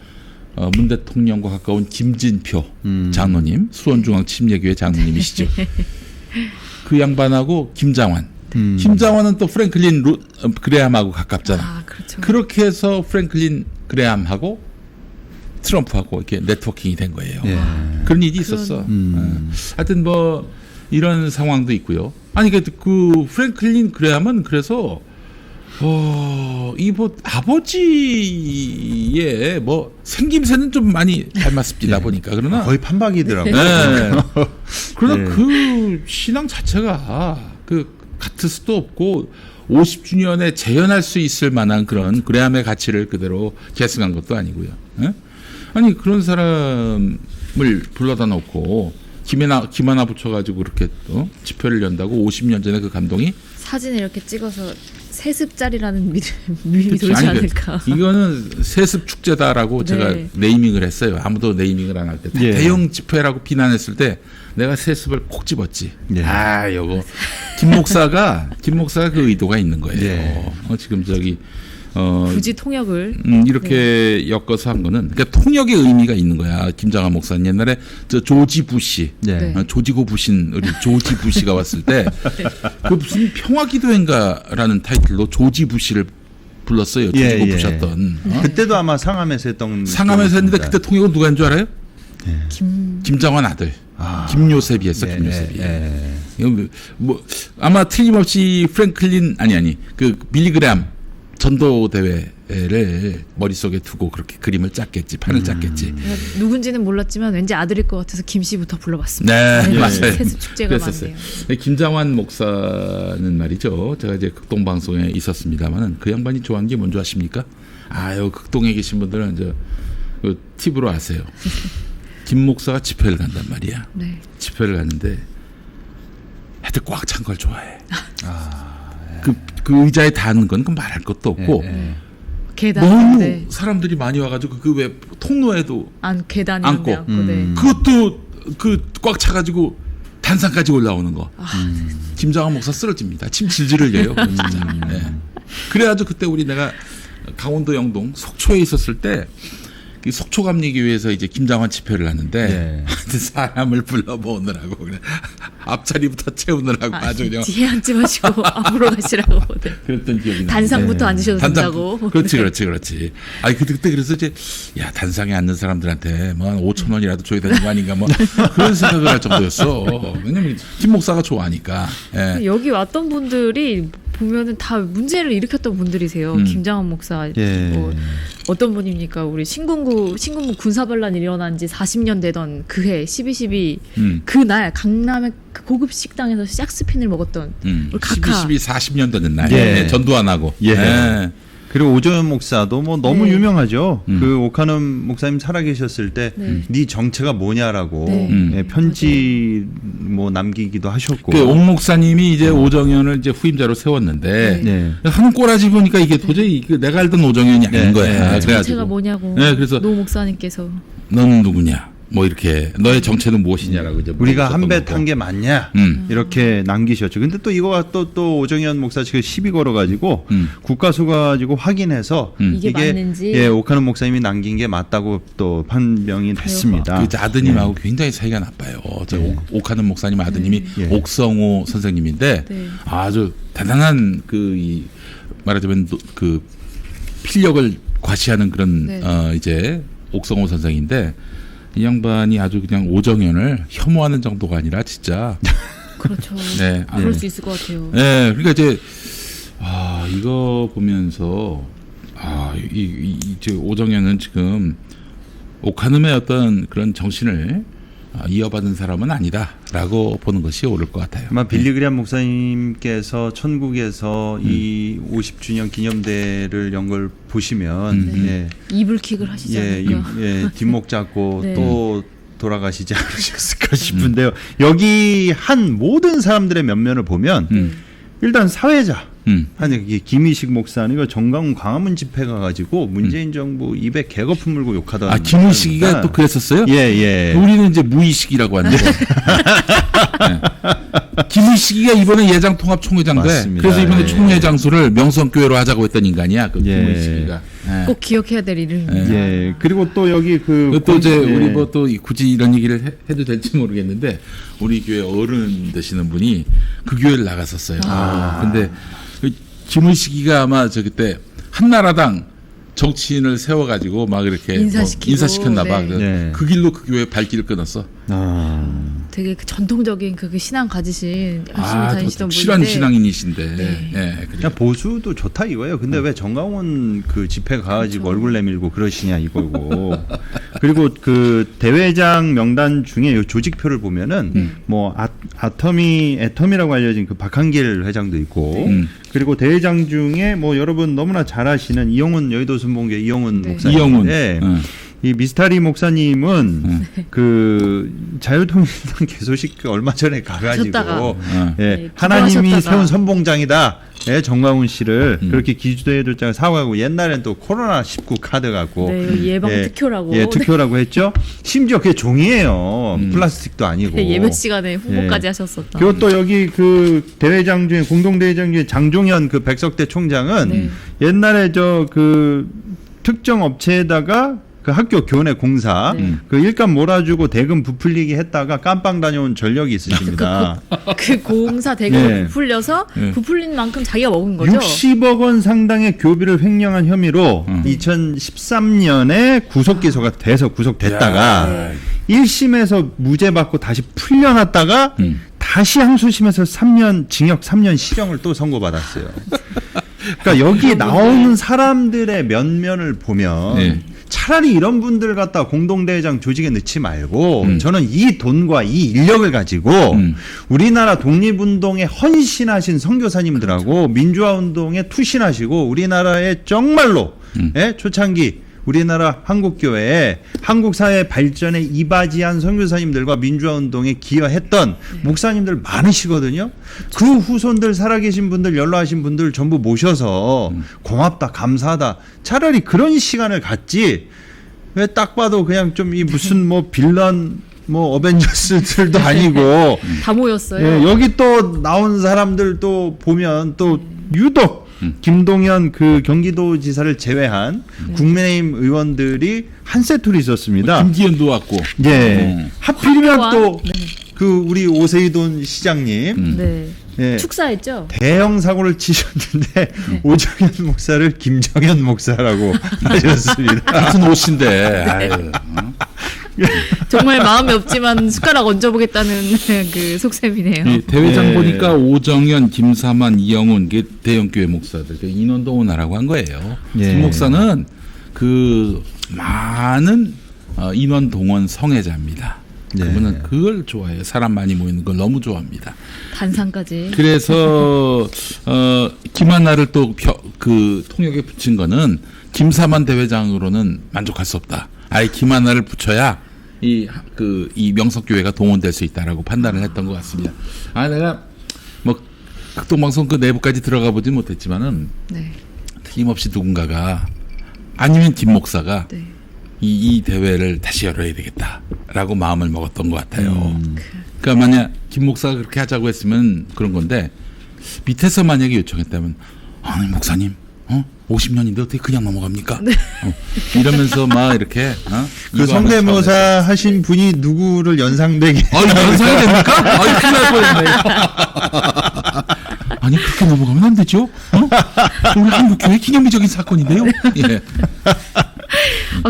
문 대통령과 가까운 김진표 장로님, 수원중앙 침례교회 장로님이시죠. 그 양반하고 김장환. 김장환은 또 프랭클린 그레함하고 가깝잖아. 그렇죠. 그렇게 해서 프랭클린 그레함하고 트럼프하고 이렇게 네트워킹이 된 거예요. 예. 그런 일이 있었어. 하여튼 뭐 이런 상황도 있고요. 아니 그 프랭클린 그레함은 그래서 이 뭐 아버지의 뭐 생김새는 좀 많이 닮았습니다. 보니까 그러나 거의 판박이더라고요. 네. 그러나 네. 그 신앙 자체가 그 같을 수도 없고 50주년에 재현할 수 있을 만한 그런 그레함의 가치를 그대로 계승한 것도 아니고요. 예? 아니 그런 사람을 불러다 놓고 김 하나 붙여가지고 그렇게 또 집회를 연다고 50년 전에 그 감동이 사진을 이렇게 찍어서 세습자리라는 미움이 돌지 아니, 않을까. 이거는 세습 축제다라고 네. 제가 네이밍을 했어요. 아무도 네이밍을 안 할 때. 예. 대형 집회라고 비난했을 때 내가 세습을 콕 집었지. 예. 아, 요거 김 목사가 그 의도가 있는 거예요. 예. 지금 저기 굳이 통역을 이렇게 엮어서 한 거는 그러니까 통역의 의미가 있는 거야. 김장한 목사는 옛날에 저 조지 부시, 네. 조지고 부신 우리 조지 부시가 왔을 때 그 무슨 평화기도회인가라는 타이틀로 조지 부시를 불렀어요. 조지고 부셨던. 그때도 아마 상암에서 했던 상암에서 했는데 그때 통역은 누가 한 줄 알아요? 김장환 아들. 김요셉이 했어. 예, 김요셉이. 예. 이거 뭐 아마 틀림없이 프랭클린 아니 그 빌리그램 전도 대회를 머릿속에 두고 그렇게 그림을 짰겠지, 판을 짰겠지. 누군지는 몰랐지만 왠지 아들일 것 같아서 김 씨부터 불러봤습니다. 네, 맞아요. 세습 축제가 그랬었어요. 많네요. 김장환 목사는 말이죠. 제가 이제 극동 방송에 있었습니다만은 그 양반이 좋아하는 게 뭔지 아십니까? 여기 극동에 계신 분들은 그 팁으로 아세요. 김 목사가 집회를 간단 말이야. 네. 집회를 갔는데 하여튼 꽉 찬 걸 좋아해. 그 의자에 닿는 건 그 말할 것도 없고 계단 너무 네. 사람들이 많이 와가지고 그 왜 통로에도 계단 앉고. 이런 데 앉고 네. 그것도 그 꽉 차가지고 단상까지 올라오는 거. 김장한 목사 쓰러집니다. 침 질질 흘려요. 진짜. 네. 그래가지고 그때 내가 강원도 영동 속초에 있었을 때 그 속초 감리교회에서 이제 김장환 집회를 하는데 사람을 불러 모으느라고 그래. 앞자리부터 채우느라고 아주 그냥 뒤에 앉지 마시고 앞으로 가시라고. 네. 그랬던 기억이 나요. 단상부터 앉으셔도 된다고. 그렇지. 아니 그때 그래서 이제 야 단상에 앉는 사람들한테 뭐 한 5천 원이라도 줘야 되는 거 아닌가 뭐 그런 생각을 할 정도였어. 왜냐면 김 목사가 좋아하니까. 예. 여기 왔던 분들이 보면은 다 문제를 일으켰던 분들이세요. 김장한 목사. 뭐 어떤 분입니까? 우리 신군부 군사반란이 일어난 지 40년 되던 그해 12.12 그날 강남의 그 고급 식당에서 샥스핀을 먹었던 우리 카카. 40년 되는 날. 예. 전도 안 하고. 예. 예. 그리고 오정현 목사도 뭐 너무 네. 유명하죠. 그 오카눔 목사님 살아계셨을 때 네 정체가 뭐냐라고 네. 편지 뭐 남기기도 하셨고. 그 옥 목사님이 이제 오정현을 이제 후임자로 세웠는데 네. 하는 꼬라지 보니까 이게 도저히 내가 알던 오정현이 아닌 거야. 정체가 그래가지고 뭐냐고. 네, 그래서 노 목사님께서 너는 누구냐? 뭐 이렇게 너의 정체는 무엇이냐라고 이제 우리가 한 배 물어봤던 탄 게 맞냐 이렇게 남기셨죠. 근데 또 이거가 또 오정현 목사 지금 시비 걸어가지고 국가수 가지고 확인해서 이게 맞는지. 오카는 목사님이 남긴 게 맞다고 또 판명이 됐습니다. 그 아드님하고 굉장히 사이가 나빠요. 저 옥하는 목사님 아드님이 옥성호 선생님인데 네. 아주 대단한 말하자면 그 필력을 과시하는 그런 네. 이제 옥성호 선생인데 이 양반이 아주 그냥 오정현을 혐오하는 정도가 아니라 진짜 그렇죠. 네. 그럴 수 있을 것 같아요. 네, 그러니까 이제 이거 보면서 이제 오정현은 지금 옥하눔의 어떤 그런 정신을 이어받은 사람은 아니다라고 보는 것이 옳을 것 같아요. 아마 빌리그리안 목사님께서 천국에서 이 50주년 기념대를 연 걸 보시면 이불킥을 하시지 않을까. 뒷목 잡고 네. 또 돌아가시지 않으셨을까 싶은데요. 여기 한 모든 사람들의 면면을 보면 일단 사회자 아니 이게 김희식 목사는 이거 정강훈 광화문 집회 가가지고 문재인 정부 입에 개거품 물고 욕하던. 김희식이가 또 그랬었어요? 예. 우리는 이제 무의식이라고 하는데. 네. 김희식이가 이번에 예장통합총회장 돼. 맞습니다. 그래서 이번에 총회 장소를 명성교회로 하자고 했던 인간이야. 그 김희식이가. 꼭 기억해야 될 이름입니다. 예. 그리고 또 여기 또 이제 우리 뭐 또 굳이 이런 얘기를 해도 될지 모르겠는데 우리 교회 어른 되시는 분이 그 교회를 나갔었어요. 근데 그 김의식이가 아마 그때 한나라당 정치인을 세워가지고 막 이렇게 인사시켰나 봐. 네. 그 길로 그 교회 발길을 끊었어. 되게 그 전통적인 그 신앙 가지신 열심히 다니시던 실한 분인데 신앙인이신데. 네. 예, 그냥 보수도 좋다 이거예요. 근데 왜 정강훈 그 집회 가가지고 그렇죠. 얼굴 내밀고 그러시냐 이거고. 그리고 그 대회장 명단 중에 요 조직표를 보면은 뭐 애텀이라고 알려진 그 박한길 회장도 있고. 그리고 대회장 중에 뭐 여러분 너무나 잘 아시는 이영훈 여의도 순복음교회 이영훈 네. 목사님인데 이영훈. 이 미스타리 목사님은 그 자유통일당 개소식 그 얼마 전에 가가지고 하셨다가. 예, 네, 하나님이 기도하셨다가. 세운 선봉장이다. 예, 정광훈 씨를 그렇게 기주도해둘 사과하고 옛날엔 또 코로나 19 카드 갖고 네, 예방 특효라고. 예, 특효라고 했죠. 심지어 그게 종이에요. 플라스틱도 아니고. 네, 예배 시간에 홍보까지 예. 하셨었다. 그리고 또 여기 그 대회장 중에 공동 대회장 중에 장종현 그 백석대 총장은 네. 옛날에 저 그 특정 업체에다가 그 학교 교내 공사 네. 그 일감 몰아주고 대금 부풀리기 했다가 깜빵 다녀온 전력이 있으십니다. 그 공사 대금을 네. 부풀려서 네. 부풀린 만큼 자기가 먹은 거죠. 60억 원 상당의 교비를 횡령한 혐의로 2013년에 구속 기소가 돼서 구속됐다가 야. 1심에서 무죄 받고 다시 풀려났다가 다시 항소심에서 3년 징역 3년 실형을 또 선고받았어요. 그러니까 여기 나오는 사람들의 면면을 보면 네. 차라리 이런 분들 갖다 공동대회장 조직에 넣지 말고 저는 이 돈과 이 인력을 가지고 우리나라 독립운동에 헌신하신 선교사님들하고 민주화운동에 투신하시고 우리나라에 정말로 예? 초창기 우리나라 한국교회에 한국사회 발전에 이바지한 선교사님들과 민주화운동에 기여했던 목사님들 많으시거든요. 그 후손들 살아계신 분들 연로하신 분들 전부 모셔서 고맙다 감사하다 차라리 그런 시간을 갖지 왜 딱 봐도 그냥 좀 이 무슨 뭐 빌런 뭐 어벤져스들도 아니고 다 모였어요. 예, 여기 또 나온 사람들도 보면 또 유독 김동연 그 경기도지사를 제외한 국민의힘 의원들이 한 세트로 있었습니다. 김기현도 왔고. 예. 하필이면 화교안. 또 그 우리 오세이돈 시장님 네. 예. 축사했죠. 대형 사고를 치셨는데 오정현 목사를 김정현 목사라고 하셨습니다. 같은 옷인데. 아유. 정말 마음이 없지만 숟가락 얹어보겠다는 그 속셈이네요. 이 대회장 예. 보니까 오정현, 김사만, 이영훈 게 대형교회 목사들 그 인원동원하라고 한 거예요. 예. 김 목사는 그 많은 인원동원 성애자입니다. 네. 그분은 그걸 좋아해요. 사람 많이 모이는 걸 너무 좋아합니다. 단상까지. 그래서 김하나를 또 그 통역에 붙인 거는 김사만 대회장으로는 만족할 수 없다. 아예 김하나를 붙여야 이 명석교회가 동원될 수 있다라고 판단을 했던 것 같습니다. 내가 뭐 극동방송 그 내부까지 들어가 보진 못했지만은 네. 틀림없이 누군가가 아니면 김 목사가 네. 이 대회를 다시 열어야 되겠다라고 마음을 먹었던 것 같아요. 그러니까 만약 김 목사가 그렇게 하자고 했으면 그런 건데 밑에서 만약에 요청했다면 아니 목사님 50년인데 어떻게 그냥 넘어갑니까? 이러면서 막 이렇게 그 이거 하나 성대모사 차원에서. 하신 분이 누구를 연상되게 연상이 됩니까? 큰일 날 뻔했네. 아니 그렇게 넘어가면 안 되죠? 우리 한국교회 기념비적인 사건인데요. 예.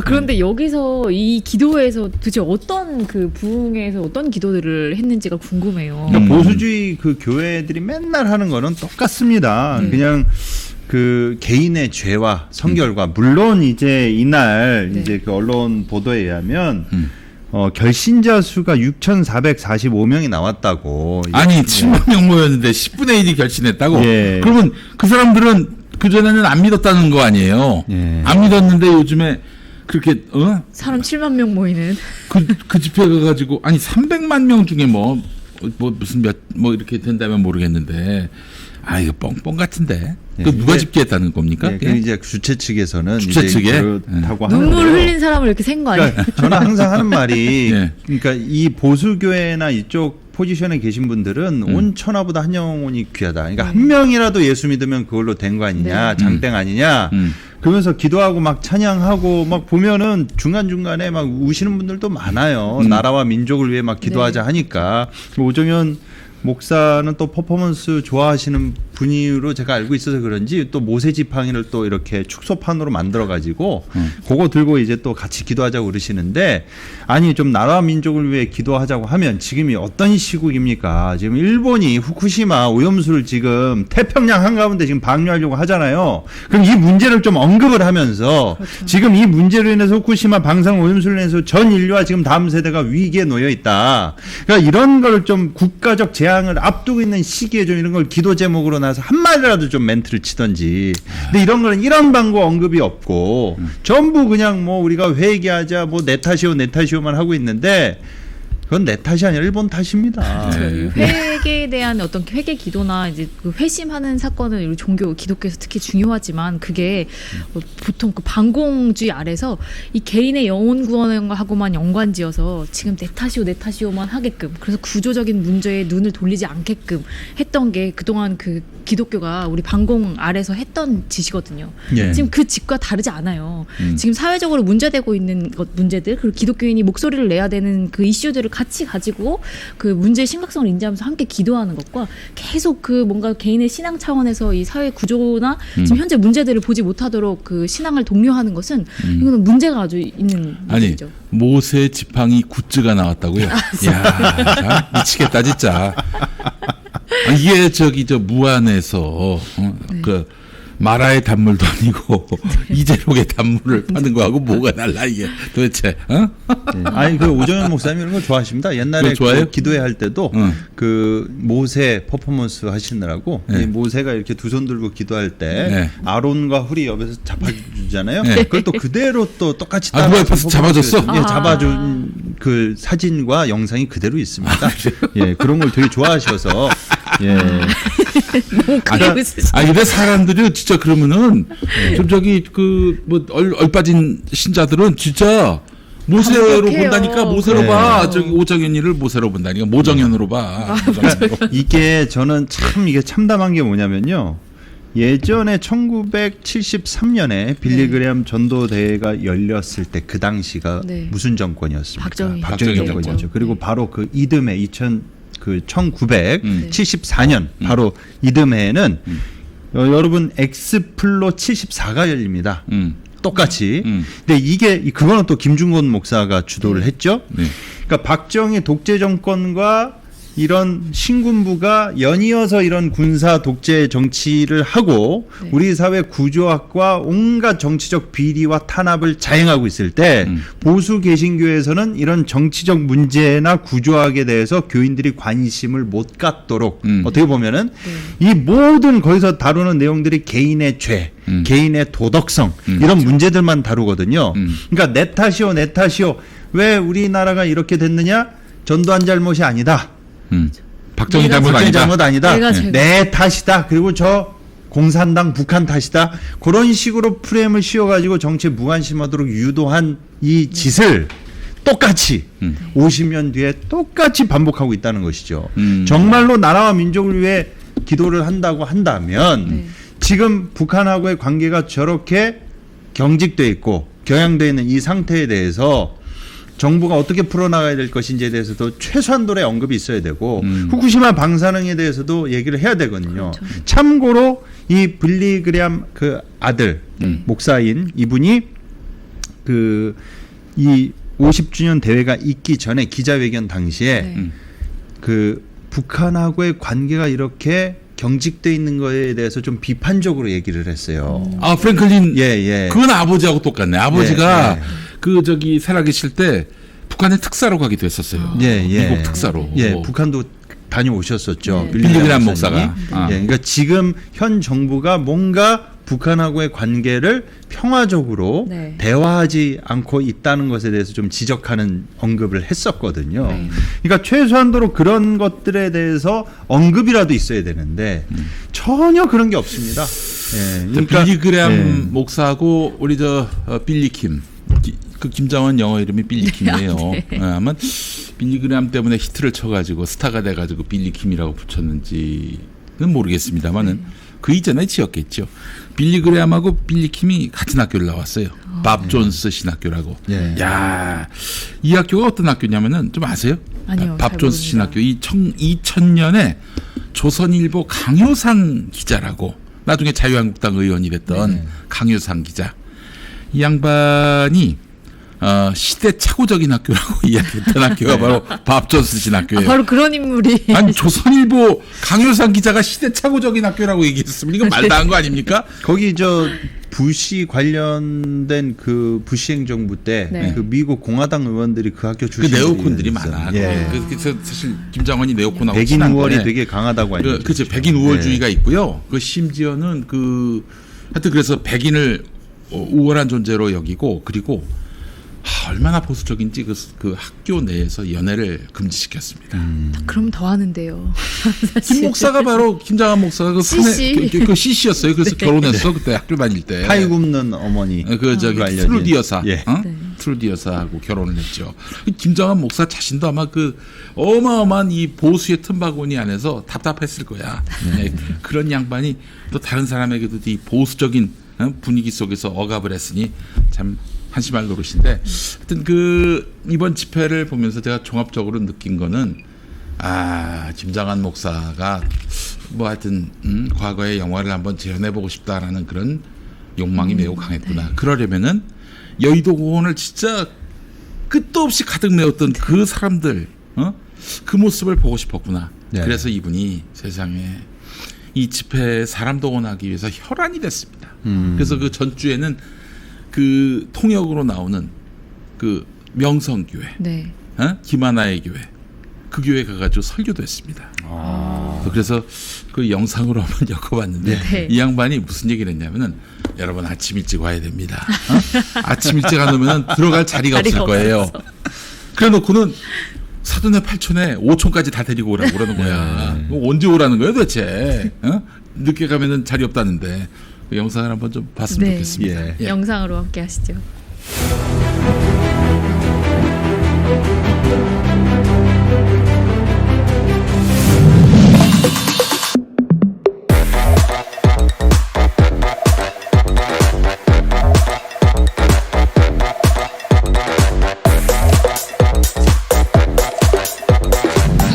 그런데 여기서 이 기도회에서 도대체 어떤 그 부흥회에서 어떤 기도들을 했는지가 궁금해요. 그러니까 보수주의 그 교회들이 맨날 하는 거는 똑같습니다. 그냥 그 개인의 죄와 성결과 물론 이제 이날 네. 이제 그 언론 보도에 의하면 결신자 수가 6,445명이 나왔다고. 아니 7만 명 모였는데 10분의 1이 결신했다고? 예. 그러면 그 사람들은 그전에는 안 믿었다는 거 아니에요? 예. 안 믿었는데 요즘에 그렇게 사람 7만 명 모이는. 그 집회 가가지고 아니 300만 명 중에 뭐 무슨 뭐 이렇게 된다면 모르겠는데 이거 뻥뻥 같은데 그 누가 집계했다는 겁니까? 예, 그 이제 주최 측에서는 주최 이제 측에? 그렇다고 하는데요. 눈물 흘린 사람을 이렇게 센 거 아니에요? 그러니까 저는 항상 하는 말이 예. 그러니까 이 보수교회나 이쪽 포지션에 계신 분들은 온 천하보다 한 영혼이 귀하다. 그러니까 한 명이라도 예수 믿으면 그걸로 된 거 아니냐, 장땡 아니냐. 그러면서 기도하고 막 찬양하고 막 보면은 중간중간에 막 우시는 분들도 많아요. 나라와 민족을 위해 막 기도하자 하니까. 오정현 목사는 또 퍼포먼스 좋아하시는 분위로 제가 알고 있어서 그런지 또 모세 지팡이를 또 이렇게 축소판으로 만들어 가지고 그거 들고 이제 또 같이 기도하자고 그러시는데 아니 좀 나라와 민족을 위해 기도하자고 하면 지금이 어떤 시국입니까? 지금 일본이 후쿠시마 오염수를 지금 태평양 한가운데 지금 방류하려고 하잖아요. 그럼 이 문제를 좀 언급을 하면서 그렇죠. 지금 이 문제로 인해서 후쿠시마 방사능 오염수로 인해서 전 인류와 지금 다음 세대가 위기에 놓여 있다. 그러니까 이런 걸 좀 국가적 재앙을 앞두고 있는 시기에 좀 이런 걸 기도 제목으로 나서 한마디라도 좀 멘트를 치던지. 근데 이런 거는 이런 방법 언급이 없고 전부 그냥 뭐 우리가 회개하자 뭐 내 탓이오만 하고 있는데 그건 내 탓이 아니라 일본 탓입니다. 네. 회개에 대한 어떤 회개 기도나 이제 그 회심하는 사건은 우리 종교 기독교에서 특히 중요하지만 그게 보통 그 반공주의 아래서 이 개인의 영혼 구원하고만 연관지어서 지금 내 탓이오만 하게끔 그래서 구조적인 문제에 눈을 돌리지 않게끔 했던 게 그동안 그 기독교가 우리 반공 아래서 했던 짓이거든요. 예. 지금 그 짓과 다르지 않아요. 지금 사회적으로 문제되고 있는 문제들 그리고 기독교인이 목소리를 내야 되는 그 이슈들을 같이 가지고 그 문제의 심각성을 인지하면서 함께 기도하는 것과 계속 그 뭔가 개인의 신앙 차원에서 이 사회 구조나 지금 현재 문제들을 보지 못하도록 그 신앙을 독려하는 것은 이거는 문제가 아주 있는 문제죠. 아니 모세 지팡이 굿즈가 나왔다고요? 야 미치겠다 진짜. 이게 저 무안에서 그 마라의 단물도 아니고 이재록의 단물을 파는 거하고 뭐가 달라 이게 도대체? 어? 네. 아니 그 오정현 목사님 이런 거 좋아하십니다. 옛날에 그 기도회 할 때도 그 모세 퍼포먼스 하시느라고 이 모세가 이렇게 두 손 들고 기도할 때 아론과 훌이 옆에서 잡아주잖아요. 그걸 또 그대로 또 똑같이 따라. 누가 옆에서 잡아줬어? 예, 잡아준 그 사진과 영상이 그대로 있습니다. 예, 그런 걸 되게 좋아하셔서. 예. 근데 사람들이 진짜 그러면은 좀 저기 그 뭐 얼빠진 신자들은 진짜 모세로 본다니까 모세로 봐. 저기 오정현이를 모세로 본다니까 모정현으로 봐. 이게 저는 참 이게 참담한 게 뭐냐면요. 예전에 1973년에 빌리 그레엄 전도 대회가 열렸을 때 그 당시가 무슨 정권이었습니까? 박정희 정권이었죠. 그리고 바로 그 이듬해 1974년 바로 이듬해에는 여러분 엑스플로 74가 열립니다. 똑같이. 근데 이게 그거는 또 김중곤 목사가 주도를 했죠. 그러니까 박정희 독재 정권과 이런 신군부가 연이어서 이런 군사 독재 정치를 하고 우리 사회 구조학과 온갖 정치적 비리와 탄압을 자행하고 있을 때 보수 개신교에서는 이런 정치적 문제나 구조학에 대해서 교인들이 관심을 못 갖도록 어떻게 보면은 이 모든 거기서 다루는 내용들이 개인의 죄, 개인의 도덕성 이런 문제들만 다루거든요. 그러니까 내 탓이오 왜 우리나라가 이렇게 됐느냐? 전두환 잘못이 아니다. 박정희 잘못 아니다. 내 탓이다. 그리고 저 공산당 북한 탓이다. 그런 식으로 프레임을 씌워가지고 정치에 무관심하도록 유도한 이 짓을 똑같이 50년 뒤에 똑같이 반복하고 있다는 것이죠. 정말로 나라와 민족을 위해 기도를 한다고 한다면 지금 북한하고의 관계가 저렇게 경직돼 있고 경향돼 있는 이 상태에 대해서 정부가 어떻게 풀어나가야 될 것인지에 대해서도 최소한도의 언급이 있어야 되고 후쿠시마 방사능에 대해서도 얘기를 해야 되거든요. 그렇죠. 참고로 이 빌리 그레엄 그 아들 목사인 이분이 그 이 50주년 대회가 있기 전에 기자회견 당시에 그 북한하고의 관계가 이렇게 경직돼 있는 거에 대해서 좀 비판적으로 얘기를 했어요. 아 프랭클린 예. 그건 아버지하고 똑같네. 아버지가 그 저기 살아계실 때 북한에 특사로 가기도 했었어요. 미국 특사로. 북한도 다녀오셨었죠. 빌리 그레엄 목사가. 그러니까 지금 현 정부가 뭔가 북한하고의 관계를 평화적으로 대화하지 않고 있다는 것에 대해서 좀 지적하는 언급을 했었거든요. 그러니까 최소한도로 그런 것들에 대해서 언급이라도 있어야 되는데 전혀 그런 게 없습니다. 그러니까 빌리 그레엄 목사하고 우리 저 빌리 킴. 그 김장원 영어 이름이 빌리 킴이에요. 아마 빌리 그레엄 때문에 히트를 쳐가지고 스타가 돼가지고 빌리 킴이라고 붙였는지는 모르겠습니다만은 그 이전에 지었겠죠. 빌리 그레엄하고 빌리 킴이 같은 학교를 나왔어요. 밥 존스 신학교라고. 야, 이 학교가 어떤 학교냐면은 좀 아세요? 아니요. 밥존스 신학교 2000년에 조선일보 강효상 기자라고 나중에 자유한국당 의원이 됐던 강효상 기자. 이 양반이 시대착오적인 학교라고 이야기했던 학교가 바로 밥존스 신학교예요. 바로 그런 인물이. 아니 조선일보 강효상 기자가 시대착오적인 학교라고 얘기했으면 이건 말도 안 한 거 아닙니까? 거기 저 부시 관련된 그 부시 행정부 때 그 미국 공화당 의원들이 그 학교 그 출신 네오콘들이 많아. 예. 그래서 사실 김정은이 네오콘하고 백인 친한데 우월이 되게 강하다고 알려져. 그렇죠. 백인 우월주의가 있고요. 그 심지어는 하여튼 그래서 백인을 우월한 존재로 여기고 그리고 얼마나 보수적인지 그 학교 내에서 연애를 금지시켰습니다. 그럼 더 하는데요. 김 목사가 바로 김장한 목사가 그 CC였어요. 그래서 결혼했어 그때 학교 다닐 때. 파이 굽는 어머니. 트루디 여사, 예. 트루디 여사하고 결혼을 했죠. 김장한 목사 자신도 아마 그 어마어마한 이 보수의 틈바구니 안에서 답답했을 거야. 그런 양반이 또 다른 사람에게도 이 보수적인 분위기 속에서 억압을 했으니 참. 한심할 노릇인데 하여튼 이번 집회를 보면서 제가 종합적으로 느낀 거는 김장한 목사가 뭐 하여튼 과거의 영화를 한번 재현해보고 싶다라는 그런 욕망이 매우 강했구나. 그러려면은 여의도 공원을 진짜 끝도 없이 가득 메웠던 그 사람들 그 모습을 보고 싶었구나. 그래서 이분이 세상에 이 집회에 사람 동원하기 위해서 혈안이 됐습니다. 그래서 그 전주에는 그 통역으로 나오는 그 명성교회, 김하나의 교회, 그 교회 가가지고 설교도 했습니다. 그래서 그 영상으로 한번 엮어봤는데 이 양반이 무슨 얘기를 했냐면은 여러분 아침 일찍 와야 됩니다. 아침 일찍 안 오면 들어갈 자리가 없을 거예요. 그래놓고는 사돈의 8촌에 5촌까지 다 데리고 오라고 그러는 거야. 언제 오라는 거예요 도대체? 늦게 가면은 자리 없다는데. 그 영상을 한번 좀 봤으면 좋겠습니다. 예. 영상으로 함께 하시죠.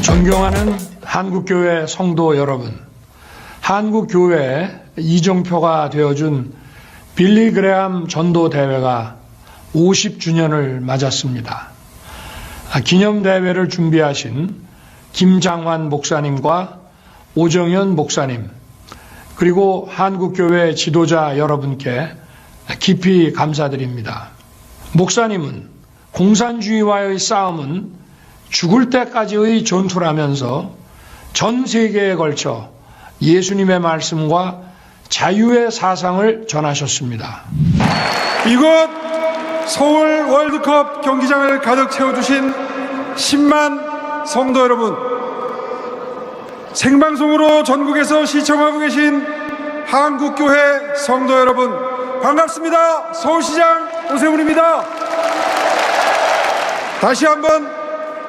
존경하는 한국교회 성도 여러분, 한국교회 이정표가 되어준 빌리 그레함 전도대회가 50주년을 맞았습니다. 기념대회를 준비하신 김장환 목사님과 오정현 목사님, 그리고 한국교회 지도자 여러분께 깊이 감사드립니다. 목사님은 공산주의와의 싸움은 죽을 때까지의 전투라면서 전 세계에 걸쳐 예수님의 말씀과 자유의 사상을 전하셨습니다. 이곳 서울 월드컵 경기장을 가득 채워주신 10만 성도 여러분, 생방송으로 전국에서 시청하고 계신 한국교회 성도 여러분, 반갑습니다. 서울시장 오세훈입니다. 다시 한번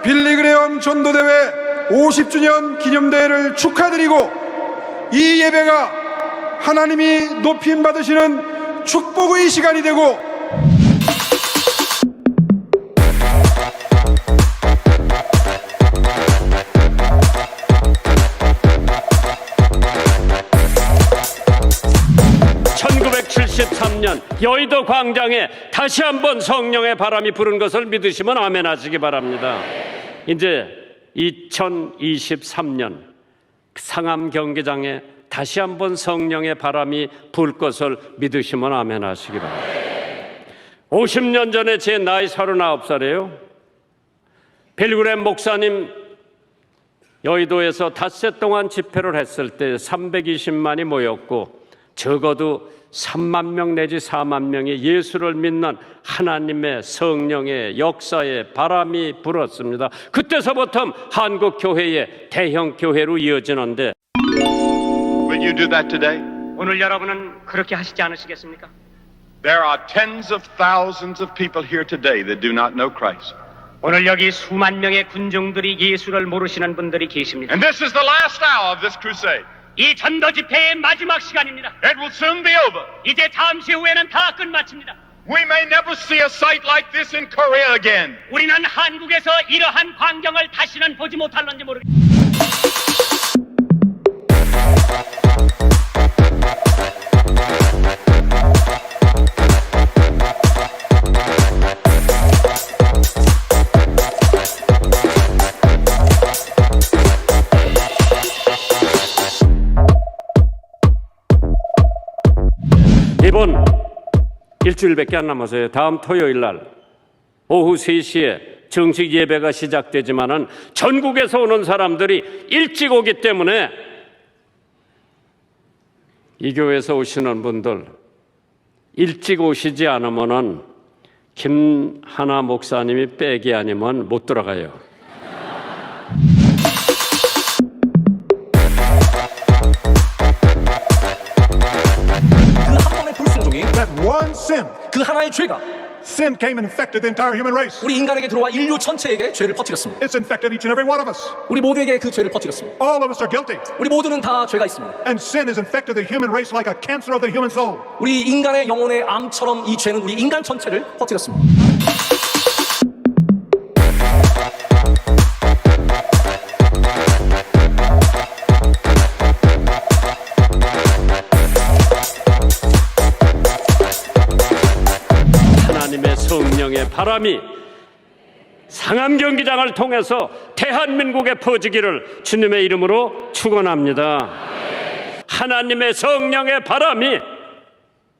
빌리 그레엄 전도대회 50주년 기념대회를 축하드리고 이 예배가 하나님이 높임 받으시는 축복의 시간이 되고 여의도 광장에 다시 한번 성령의 바람이 부는 것을 믿으시면 아멘 하시기 바랍니다. 이제 2023년 상암 경기장에 다시 한번 성령의 바람이 불 것을 믿으시면 아멘 하시기 바랍니다. 50년 전에 제 나이 39살이에요. 빌리 그레엄 목사님 여의도에서 닷새 동안 집회를 했을 때 320만이 모였고 적어도 3만 명 내지 4만 명이 예수를 믿는 하나님의 성령의 역사에 바람이 불었습니다. 그때서부터 한국 교회의 대형 교회로 이어지는데 Will you do that today? 오늘 여러분은 그렇게 하시지 않으시겠습니까? There are tens of thousands of people here today that do not know Christ. 오늘 여기 수만 명의 군중들이 예수를 모르시는 분들이 계십니다. And this is the last hour of this crusade. 이 전도 집회의 마지막 시간입니다. It will soon be over. 이제 잠시 후에는 다 끝마칩니다. We may never see a sight like this in Korea again. 우리는 한국에서 이러한 광경을 다시는 보지 못할런지 모르겠습니다. 이번 일주일밖에 안 남았어요. 다음 토요일 날 오후 3시에 정식 예배가 시작되지만은 전국에서 오는 사람들이 일찍 오기 때문에 이 교회에서 오시는 분들 일찍 오시지 않으면은 김하나 목사님이 빼기 아니면 못 들어가요. That one sin, 그 하나의 죄가 sin came and infected the entire human race. 우리 인간에게 들어와 인류 전체에게 죄를 퍼뜨렸습니다. It's infected each and every one of us. 우리 모두에게 그 죄를 퍼뜨렸습니다. All of us are guilty. 우리 모두는 다 죄가 있습니다. And sin has infected the human race like a cancer of the human soul. 우리 인간의 영혼의 암처럼 이 죄는 우리 인간 전체를 퍼뜨렸습니다. 하나님의 성령의 바람이 상암 경기장을 통해서 대한민국에 퍼지기를 주님의 이름으로 축원합니다. 하나님의 성령의 바람이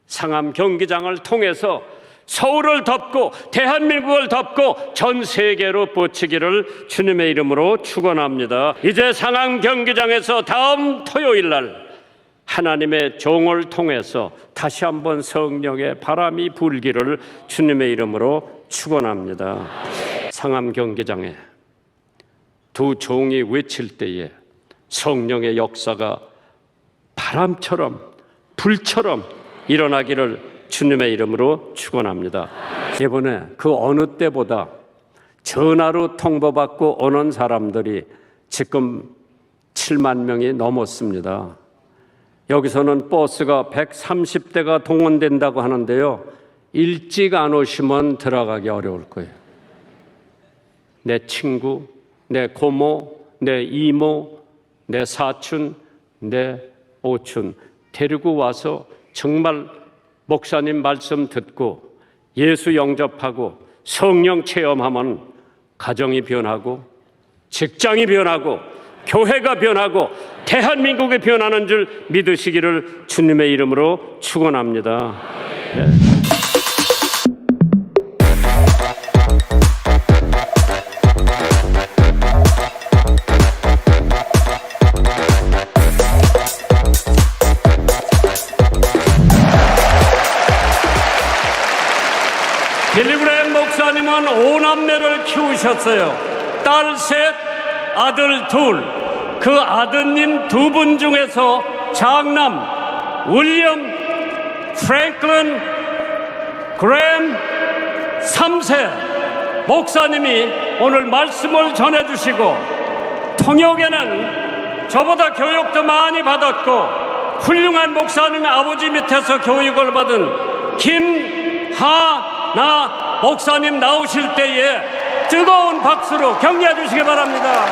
상암 경기장을 통해서 서울을 덮고 대한민국을 덮고 전 세계로 뻗치기를 주님의 이름으로 축원합니다. 이제 상암 경기장에서 다음 토요일 날 하나님의 종을 통해서 다시 한번 성령의 바람이 불기를 주님의 이름으로 축원합니다. 상암 경기장에 두 종이 외칠 때에 성령의 역사가 바람처럼 불처럼 일어나기를 주님의 이름으로 축원합니다. 이번에 그 어느 때보다 전화로 통보받고 오는 사람들이 지금 7만 명이 넘었습니다. 여기서는 버스가 130대가 동원된다고 하는데요. 일찍 안 오시면 들어가기 어려울 거예요. 내 친구, 내 고모, 내 이모, 내 사촌, 내 오촌 데리고 와서 정말 목사님 말씀 듣고 예수 영접하고 성령 체험하면 가정이 변하고 직장이 변하고 교회가 변하고 대한민국이 변하는 줄 믿으시기를 주님의 이름으로 축원합니다. 네. 빌리그레임 목사님은 5남매를 키우셨어요. 딸 셋, 아들 둘. 그 아드님 2분 중에서 장남 윌리엄 프랭클린 그램 3세 목사님이 오늘 말씀을 전해주시고 통역에는 저보다 교육도 많이 받았고 훌륭한 목사님의 아버지 밑에서 교육을 받은 김하나 목사님 나오실 때에 뜨거운 박수로 격려해 주시기 바랍니다.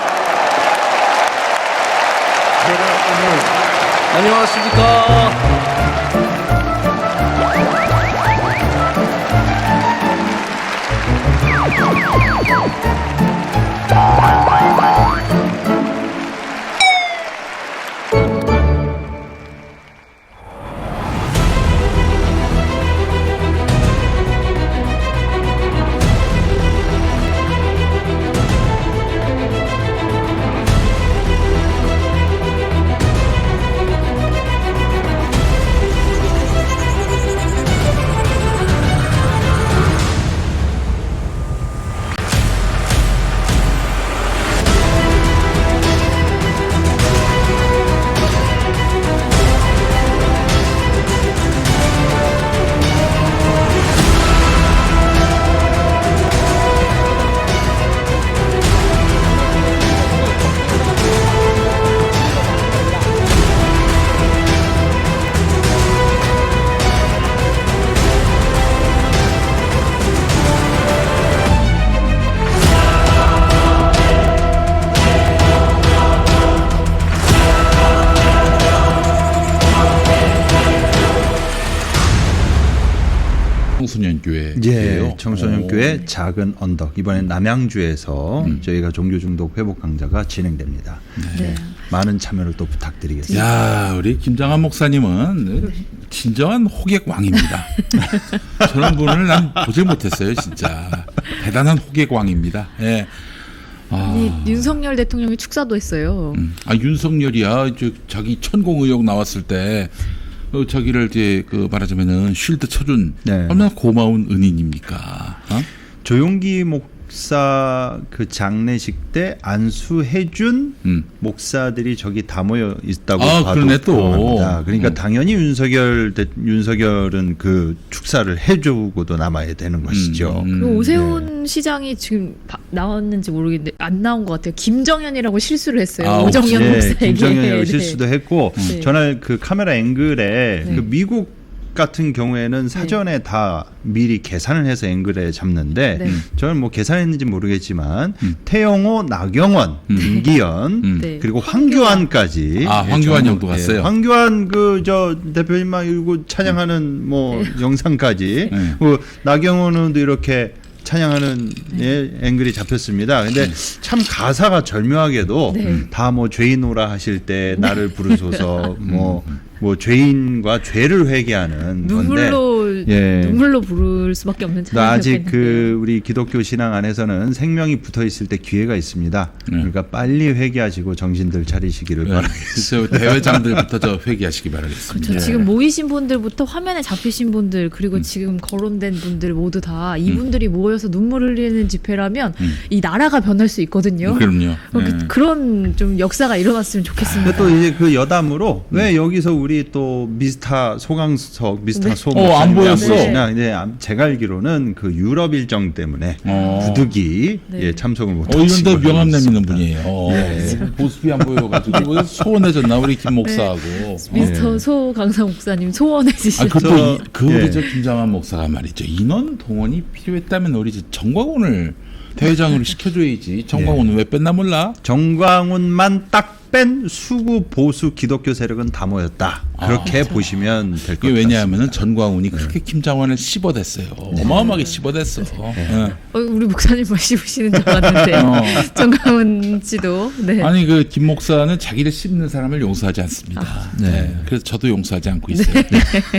안녕하십니까. 청소년교회예요. 예, 청소년교회 작은 언덕. 이번엔 남양주에서 저희가 종교 중독 회복 강좌가 진행됩니다. 네. 많은 참여를 또 부탁드리겠습니다. 야, 우리 김장한 목사님은 진정한 호객 왕입니다. 저런 분을 난 보질 못했어요, 진짜. 대단한 호객 왕입니다. 예. 아니, 윤석열 대통령이 축사도 했어요. 윤석열이야. 자기 천공 의혹 나왔을 때 자기를 이제 말하자면은 쉴드 쳐준 얼마나 고마운 은인입니까? 조용기 목사 그 장례식 때 안수해준 목사들이 저기 다 모여 있다고 봐도 합니다. 그러니까 당연히 윤석열은 그 축사를 해주고도 남아야 되는 것이죠. 그리고 오세훈 시장이 지금 나왔는지 모르겠는데 안 나온 것 같아요. 김정현이라고 실수를 했어요. 오정현 목사에게. 김정현이라고 실수도 했고 전날 그 카메라 앵글에 그 미국 같은 경우에는 사전에 다 미리 계산을 해서 앵글에 잡는데 저는 뭐 계산했는지 모르겠지만 태영호, 나경원, 김기현 그리고 황교안까지 황교안 형도 갔어요. 황교안 그 저 대표님만 이거 찬양하는 뭐 영상까지 나경원도 이렇게 찬양하는 앵글이 잡혔습니다. 근데 참 가사가 절묘하게도 다 뭐 죄인오라 하실 때 나를 부르소서 뭐 죄인과 죄를 회개하는 눈물로 부를 수밖에 없는 찬양이었는데 아직 그 우리 기독교 신앙 안에서는 생명이 붙어 있을 때 기회가 있습니다. 그러니까 빨리 회개하시고 정신들 차리시기를 바라겠습니다. 대회장들부터 저 회개하시기 바라겠습니다. 그렇죠. 지금 모이신 분들부터 화면에 잡히신 분들 그리고 지금 거론된 분들 모두 다 이분들이 모여서 눈물 흘리는 집회라면 이 나라가 변할 수 있거든요. 그럼요. 그런 좀 역사가 일어났으면 좋겠습니다. 또 이제 그 여담으로 왜 여기서 우리 또 미스터 소강석, 미스터 소 안 보였어. 이제 제가 알기로는 그 유럽 일정 때문에 부득이 참석을 못하시고 이런데 명함 내미는 분이에요. 모습이 안 보여가지고 소원해졌나 우리 김 목사하고. 미스터 소강석 목사님 소원해지셨죠. 저 김장한 목사가 말이죠. 인원 동원이 필요했다면 우리 정광훈을 대회장으로 시켜줘야지. 정광훈은 왜 뺐나 몰라? 정광훈만 딱 뺀 수구 보수 기독교 세력은 다 모였다. 그렇게 보시면 될 것 같습니다. 왜냐하면 전광훈이 그렇게 김장환을 씹어댔어요. 어마어마하게 씹어댔어. 우리 목사님만 씹으시는 줄 알았는데 전광훈 씨도. 아니 그 김 목사는 자기를 씹는 사람을 용서하지 않습니다. 그래서 저도 용서하지 않고 있어요.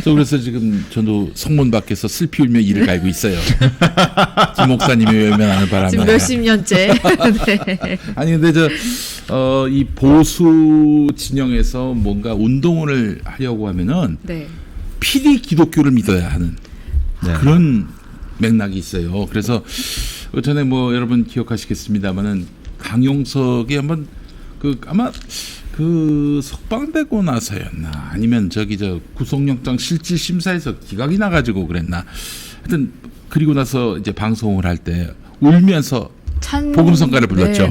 그래서 지금 저도 성문 밖에서 슬피 울며 이를 갈고 있어요. 김 목사님이 외면하는 바람에. 지금 몇십 년째. 아니 근데 이 보수 진영에서 뭔가 운동을 하려고 하면은 필히 기독교를 믿어야 하는 그런 맥락이 있어요. 그래서 전에 뭐 여러분 기억하시겠습니다만은 강용석이 한번 아마 석방되고 나서였나 아니면 저 구속영장 실질 심사에서 기각이 나가지고 그랬나. 하여튼 그리고 나서 이제 방송을 할 때 울면서 복음성가를 불렀죠.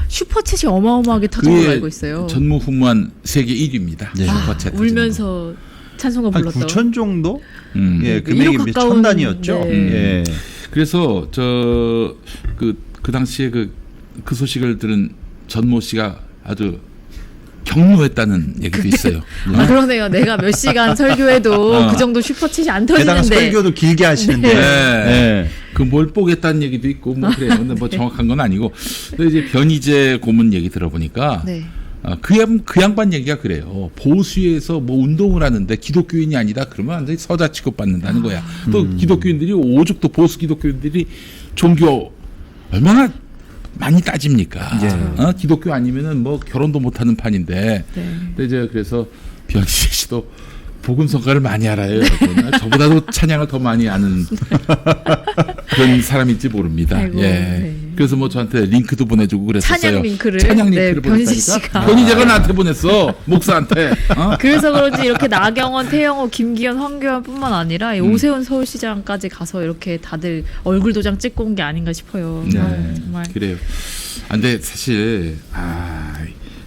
슈퍼챗이 어마어마하게 터진 걸 알고 있어요. 전무후무한 세계 1위입니다. 슈퍼챗 울면서 찬송가 불렀던. 9천 정도? 금액이 몇 천 단위였죠. 그래서 그 당시에 그 소식을 들은 전모 씨가 아주 경로했다는 얘기도 있어요. 그러네요. 내가 몇 시간 설교해도 그 정도 슈퍼챗이 안 터지는데. 게다가 설교도 길게 하시는데. 그 뭘 뽀겠다는 얘기도 있고 뭐 그래요. 근데 뭐 정확한 건 아니고. 근데 이제 변희재 고문 얘기 들어보니까 그 양반 얘기가 그래요. 보수에서 뭐 운동을 하는데 기독교인이 아니다 그러면 완전히 서자 취급받는다는 거야. 또 기독교인들이 오죽도 보수 기독교인들이 종교 얼마나 많이 따집니까? 기독교 아니면은 뭐 결혼도 못하는 판인데. 근데 이제 그래서 변희재 씨도 복음성가를 많이 알아요. 저보다도 찬양을 더 많이 아는 그런 사람인지 모릅니다. 아이고, 그래서 뭐 저한테 링크도 보내주고 그랬었어요. 찬양 링크를 변희재 씨가. 변희재가 나한테 보냈어. 목사한테. 그래서 그런지 이렇게 나경원, 태영호, 김기현, 황교안뿐만 아니라 오세훈 서울시장까지 가서 이렇게 다들 얼굴 도장 찍고 온 게 아닌가 싶어요. 정말. 그래요. 근데 사실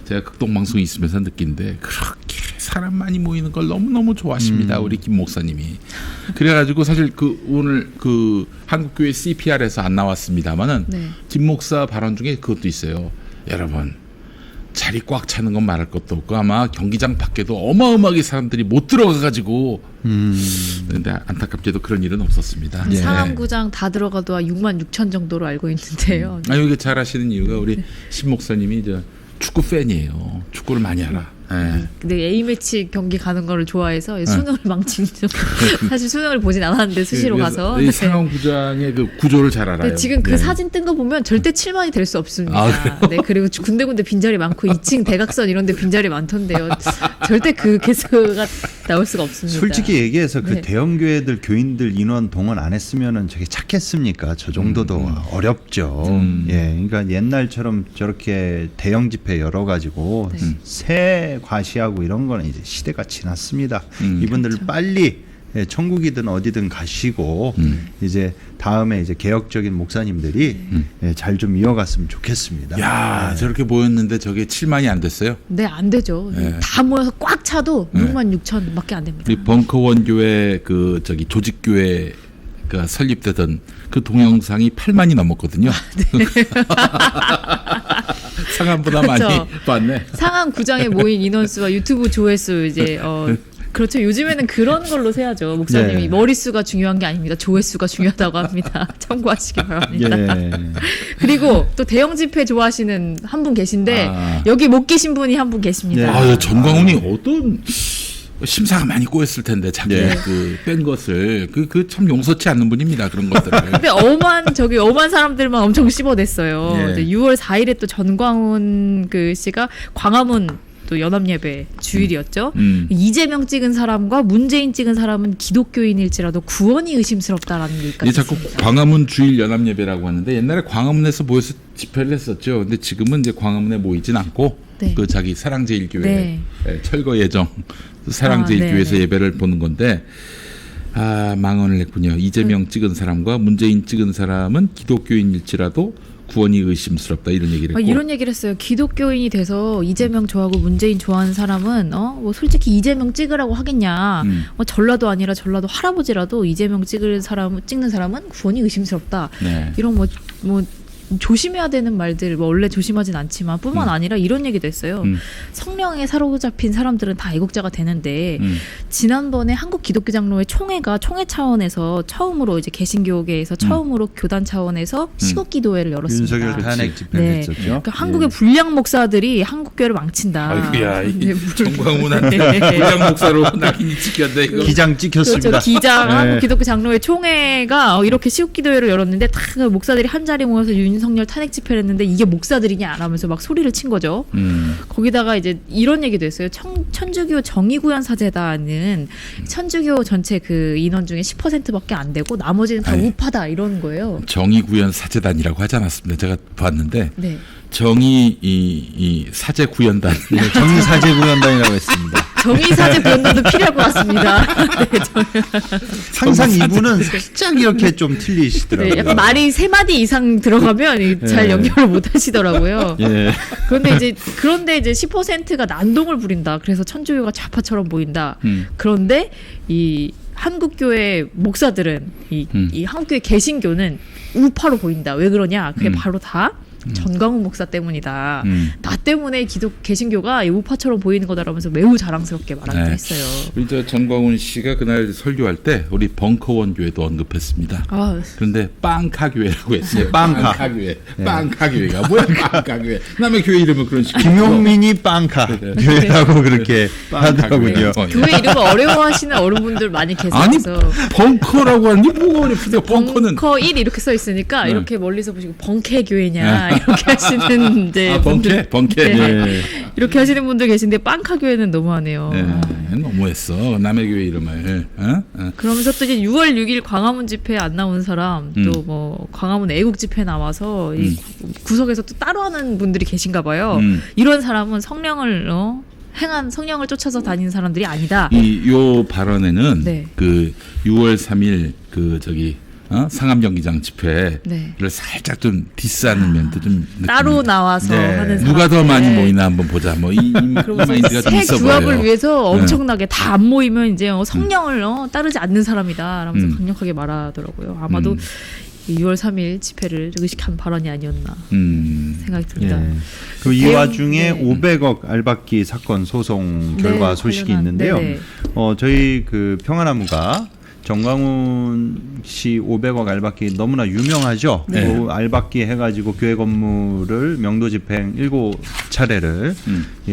제가 극동방송에 있으면서 느낀데 그렇게 사람 많이 모이는 걸 너무너무 좋아하십니다. 우리 김 목사님이. 그래가지고 사실 오늘 한국교회 CPR에서 안 나왔습니다만은 김 목사 발언 중에 그것도 있어요. 여러분 자리 꽉 차는 건 말할 것도 없고 아마 경기장 밖에도 어마어마하게 사람들이 못 들어가가지고 근데 안타깝게도 그런 일은 없었습니다. 한 상암구장 다 들어가도 6만 6천 정도로 알고 있는데요. 이게 잘 아시는 이유가 우리 신 목사님이 축구 팬이에요. 축구를 많이 알아. 근데 A매치 경기 가는 거를 좋아해서 수능을 망친 사실 수능을 보진 않았는데 수시로 가서 이 상암구장의 그 구조를 잘 알아요. 지금 그 사진 뜬 거 보면 절대 7만이 될 수 없습니다. 네, 그리고 군데군데 빈자리 많고 2층 대각선 이런 데 빈자리 많던데요. 절대 그 개수가 나올 수가 없습니다. 솔직히 얘기해서 그 대형 교회들 교인들 인원 동원 안 했으면은 저게 찾겠습니까? 저 정도도 어렵죠. 예, 그러니까 옛날처럼 저렇게 대형 집회 열어 가지고 새 과시하고 이런 거는 이제 시대가 지났습니다. 이분들을 빨리 천국이든 어디든 가시고 이제 다음에 이제 개혁적인 목사님들이 잘 좀 이어갔으면 좋겠습니다. 야, 저렇게 모였는데 저게 7만이 안 됐어요? 네, 안 되죠. 다 모여서 꽉 차도 6만 6천밖에 안 됩니다. 우리 벙커원 교회 조직 교회가 설립되던 그 동영상이 8만이 넘었거든요. 상암보다 그렇죠. 많이 봤네. 상암 구장에 모인 인원수와 유튜브 조회수 이제 그렇죠. 요즘에는 그런 걸로 세야죠. 목사님이 머릿수가 중요한 게 아닙니다. 조회수가 중요하다고 합니다. 참고하시기 바랍니다. 그리고 또 대형 집회 좋아하시는 한 분 계신데 여기 못 계신 분이 한 분 계십니다. 전광훈이 어떤 심사가 많이 꼬였을 텐데 자기 뺀 것을 참 용서치 않는 분입니다. 그런 것들을. 근데 엄한 사람들만 엄청 씹어냈어요. 이제 6월 4일에 또 전광훈 씨가 광화문 또 연합예배 주일이었죠. 이재명 찍은 사람과 문재인 찍은 사람은 기독교인일지라도 구원이 의심스럽다라는 얘기까지 자꾸 광화문 주일 연합예배라고 하는데 옛날에 광화문에서 모여서 집회를 했었죠. 근데 지금은 이제 광화문에 모이진 않고 그 자기 사랑제일교회 철거 예정 사랑제일교회에서 예배를 보는 건데 망언을 했군요. 이재명 찍은 사람과 문재인 찍은 사람은 기독교인일지라도 구원이 의심스럽다 이런 얘기를 했고 이런 얘기를 했어요. 기독교인이 돼서 이재명 좋아하고 문재인 좋아하는 사람은 뭐 솔직히 이재명 찍으라고 하겠냐. 전라도 아니라 전라도 할아버지라도 이재명 찍는 사람은 구원이 의심스럽다. 이런 뭐 조심해야 되는 말들 원래 조심하진 않지만 뿐만 아니라 이런 얘기도 했어요. 성령에 사로잡힌 사람들은 다 애국자가 되는데 지난번에 한국 기독교 장로회 총회가 총회 차원에서 처음으로 이제 개신교계에서 처음으로 교단 차원에서 시국 기도회를 열었습니다. 윤석열 탄핵 집회를 했었죠. 그러니까 한국의 불량 목사들이 한국교회를 망친다. 아이고야, 정광훈한테 불량 목사로 낙인이 찍혔네. 이거. 기장 찍혔습니다. 그렇죠. 기장 한국 기독교 장로회 총회가 이렇게 시국 기도회를 열었는데 다 목사들이 한 자리 모여서 윤석열 탄핵 집회를 했는데 이게 목사들이냐 안 하면서 막 소리를 친 거죠. 거기다가 이제 이런 얘기도 했어요. 천주교 정의구현 사제단은 천주교 전체 그 인원 중에 10%밖에 안 되고 나머지는 다 우파다 이런 거예요. 정의구현 사제단이라고 하지 않았습니다. 제가 봤는데 정의 이 사제 구현단, 정의 사제 구현단이라고 했습니다. 정의 사제 구현단도 필요할 것 같습니다. 항상 이분은 살짝 이렇게 좀 틀리시더라고요. 약간 말이 3마디 이상 들어가면 잘 연결을 못 하시더라고요. 그런데 이제 10%가 난동을 부린다. 그래서 천주교가 좌파처럼 보인다. 그런데 이 한국교회 목사들은 이 한국교회 개신교는 우파로 보인다. 왜 그러냐? 그게 바로 다 전광훈 목사 때문이다. 나 때문에 개신교가 우파처럼 보이는 거다라면서 매우 자랑스럽게 말하기도 했어요. 우리 전광훈 씨가 그날 설교할 때 우리 벙커원 교회도 언급했습니다. 그런데 빵카교회라고 했어요. 빵카교회. 빵카교회가 뭐야? 빵카교회. 남의 교회 이름은 그런 식으로. 김용민이 빵카 교회라고 그렇게 하더라고요. 교회 이름을 어려워하시는 어른분들 많이 계세요. 아니 벙커라고 하는 게 뭐가 어렵습니까? 벙커 1 이렇게 써 있으니까 이렇게 멀리서 보시고 벙케 교회냐 이렇게 하시는 이제 벙케. 이렇게 하시는 분들 계신데 빵카 교회는 너무하네요. 너무했어. 남의 교회 이름을. 그러면서 또 이제 6월 6일 광화문 집회에 안 나온 사람, 또 뭐 광화문 애국 집회 나와서 이 구석에서 또 따로 하는 분들이 계신가 봐요. 이런 사람은 성령을 쫓아서 다니는 사람들이 아니다. 요 발언에는 그 6월 3일 상암 경기장 집회를 살짝 좀 디스하는 면도 좀 따로 나와서 하는 누가 더 많이 모이나 한번 보자. 뭐 이 마인드가 좀 있어 보여요. 새 규합을 위해서 엄청나게 다 안 모이면 이제 성령을 따르지 않는 사람이다. 라면서 강력하게 말하더라고요. 아마도 이 6월 3일 집회를 의식한 발언이 아니었나 생각이 듭니다. 예. 그리고 이 와중에 네. 500억 알박기 사건 소송 결과 네, 소식이 관련한, 있는데요. 네네. 저희 그 평화나무가 정광훈 씨 500억 알박기 너무나 유명하죠. 네. 그 알박기 해가지고 교회 건물을 명도 집행 7차례를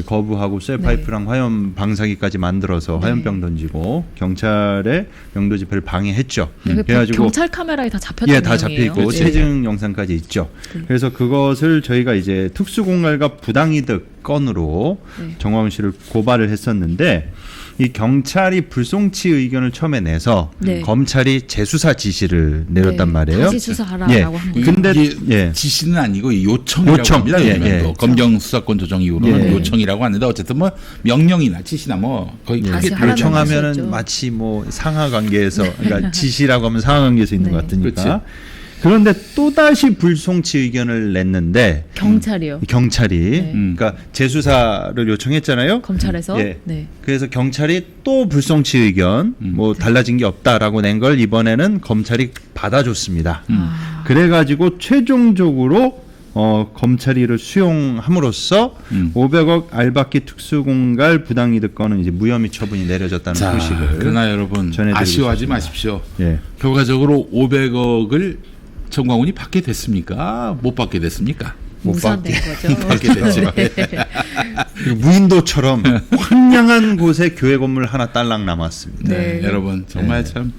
거부하고 쇠파이프랑 화염 방사기까지 만들어서 네. 화염병 던지고 경찰의 명도 집회를 방해했죠. 그래가지고 경찰 카메라에 다 잡혔던 예, 다 잡혀 내용이에요. 있고 네. 체증 영상까지 있죠. 그래서 그것을 저희가 이제 특수공갈과 부당이득 건으로 네. 정광훈 씨를 고발을 했었는데 이 경찰이 불송치 의견을 처음에 내서 네. 검찰이 재수사 지시를 내렸단 네, 말이에요. 다시 수사하라라고 한 거죠. 근데 이게 예. 지시는 아니고 요청이라고 요청. 합니다. 예, 요즘은 예. 또 검경 수사권 조정 이후로는 예. 요청이라고 하는데 어쨌든 뭐 명령이나 지시나 뭐 거의 다시 크게 하라는 다르죠. 거죠. 요청하면은 마치 뭐 상하 관계에서 그러니까 지시라고 하면 상하 관계에서 있는 네. 것 같으니까. 그렇지. 그런데 또 다시 불송치 의견을 냈는데 경찰이요. 경찰이 네. 그러니까 재수사를 요청했잖아요. 검찰에서 예. 네. 그래서 경찰이 또 불송치 의견 뭐 달라진 게 없다라고 낸 걸 이번에는 검찰이 받아줬습니다. 그래가지고 최종적으로 검찰이 이를 수용함으로써 500억 알박기 특수공갈 부당이득 건은 이제 무혐의 처분이 내려졌다는 자, 소식을 그러나 여러분 전해드리고 아쉬워하지 싶습니다. 마십시오. 예. 결과적으로 500억을 정광훈이 받게 됐습니까? 못 받게 됐습니까? 무산된 거죠. 받게 됐죠. 그리고 무인도처럼 황량한 곳에 교회 건물 하나 딸랑 남았습니다. 네, 여러분 정말 참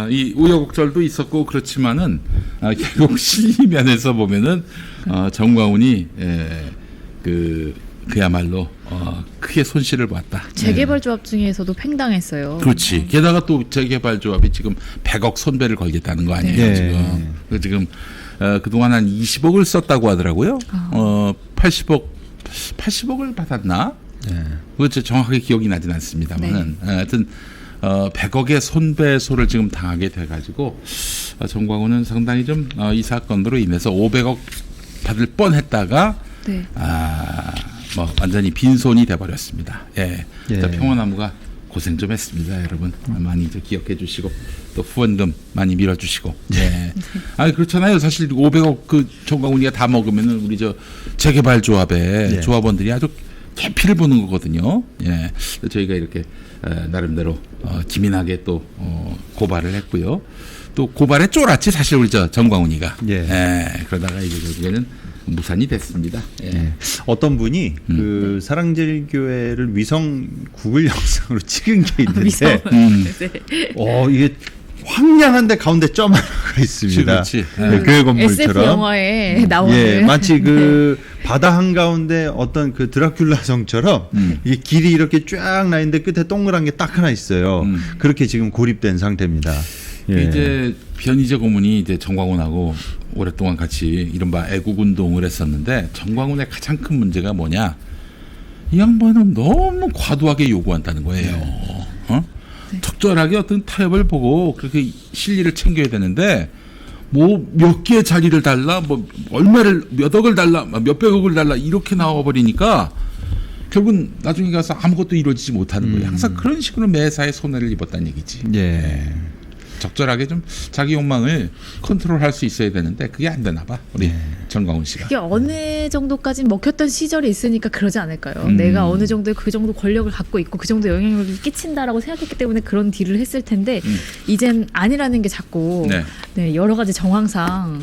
이 우여곡절도 있었고 그렇지만은 결국 실리 면에서 보면은 정광훈이 그야말로 크게 손실을 봤다. 재개발 조합 중에서도 팽당했어요. 그렇지. 게다가 또 재개발 조합이 지금 100억 손배를 걸겠다는 거 아니에요 네. 지금. 그래서 지금 그동안 한 20억을 썼다고 하더라고요. 80억을 받았나? 그거 정확하게 기억이 나진 않습니다만은 하여튼 100억의 손배소를 지금 당하게 돼가지고 정광훈은 상당히 좀 이 사건으로 인해서 500억 받을 뻔했다가 네. 뭐 완전히 빈손이 돼버렸습니다. 예. 예. 평화나무가 고생 좀 했습니다, 여러분. 많이 이제 기억해 주시고 또 후원금 많이 밀어주시고. 예. 아니 그렇잖아요. 사실 500억 그 정광훈이가 다 먹으면은 우리 저 재개발 조합의 예. 조합원들이 아주 개피를 보는 거거든요. 예. 저희가 이렇게 나름대로 기민하게 또 고발을 했고요. 또 고발에 쫄았지 사실 우리 저 정광훈이가. 예. 그러다가 이제 결국에는 무산이 됐습니다. 예. 예. 어떤 분이 그 사랑제일교회를 위성 구글 영상으로 찍은 게 있는데 위성. 이게 황량한데 가운데 점 하나가 있습니다. 그렇지. 네, 교회 건물처럼. SF 영화에 나오는 예, 마치 그 바다 한가운데 어떤 그 드라큘라 성처럼 이게 길이 이렇게 쫙 나 있는데 끝에 동그란 게 딱 하나 있어요. 그렇게 지금 고립된 상태입니다. 예. 이제 변희재 고문이 이제 정광훈하고 오랫동안 같이 이른바 애국 운동을 했었는데 정광훈의 가장 큰 문제가 뭐냐? 이 양반은 너무 과도하게 요구한다는 거예요. 적절하게 어떤 타협을 보고 그렇게 실리를 챙겨야 되는데 뭐 몇 개의 자리를 달라, 뭐 얼마를 몇 억을 달라, 몇백억을 달라 이렇게 나와 버리니까 결국은 나중에 가서 아무것도 이루어지지 못하는 거예요. 항상 그런 식으로 매사에 손해를 입었다는 얘기지. 예. 적절하게 좀 자기 욕망을 컨트롤할 수 있어야 되는데 그게 안 되나 봐 우리 정광훈 씨가. 그게 어느 정도까지 먹혔던 시절이 있으니까 그러지 않을까요? 내가 어느 정도의 그 정도 권력을 갖고 있고 그 정도 영향력을 끼친다라고 생각했기 때문에 그런 딜을 했을 텐데 이젠 아니라는 게 자꾸 네, 여러 가지 정황상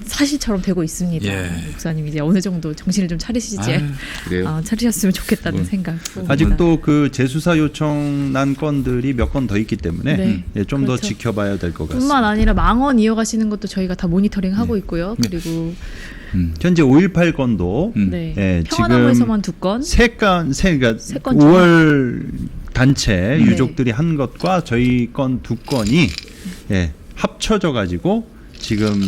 사실처럼 되고 있습니다. 예. 목사님 이제 어느 정도 정신을 좀 차리시지 그래요. 차리셨으면 좋겠다는 생각. 아직도 그 재수사 요청 난 건들이 몇 건 더 있기 때문에 네. 예, 좀 더 그렇죠. 지켜봐야 될 것 같습니다. 뿐만 아니라 망언 이어가시는 것도 저희가 다 모니터링 하고 있고요. 그리고 현재 5.18 건도 네. 예, 평화나무에서만 2건, 그러니까 세 건 5월 단체 네. 유족들이 한 것과 저희 건 2건이 예, 합쳐져 가지고 지금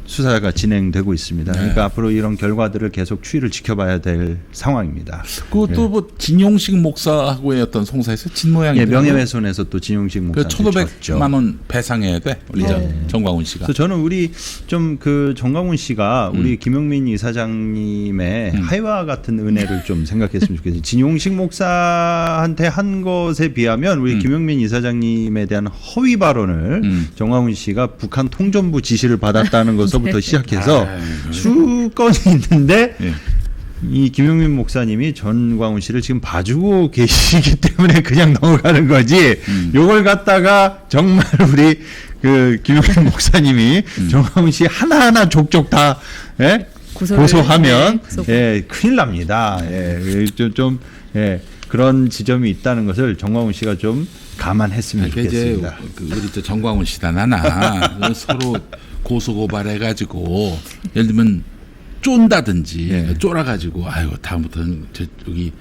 수사가 진행되고 있습니다. 그러니까 앞으로 이런 결과들을 계속 추이를 지켜봐야 될 상황입니다. 그것도 뭐 진용식 목사하고의 어떤 송사에서 진모양이 명예훼손에서 또 진용식 목사 1,500만 원 배상해야 돼. 우리 정광훈 씨가. 그래서 저는 우리 좀 그 정광훈 씨가 우리 김용민 이사장님의 하이와 같은 은혜를 좀 생각했으면 좋겠어요. 진용식 목사한테 한 것에 비하면 우리 김용민 이사장님에 대한 허위 발언을 정광훈 씨가 북한 통전부 지시를 받았다는 것서부터 시작해서 수건이 있는데 이 김용민 목사님이 전광훈 씨를 지금 봐주고 계시기 때문에 그냥 넘어가는 거지. 요걸 갖다가 정말 우리 그 김용민 목사님이 정광훈 씨 하나하나 족족 다 고소하면 큰일 납니다. 좀 그런 지점이 있다는 것을 정광훈 씨가 좀 감안했으면 좋겠습니다. 우리 저 정광훈 씨다 나나 서로 고소 고발해가지고 예를 들면 쫀다든지 쫄아가지고 아유 다음부터는 저기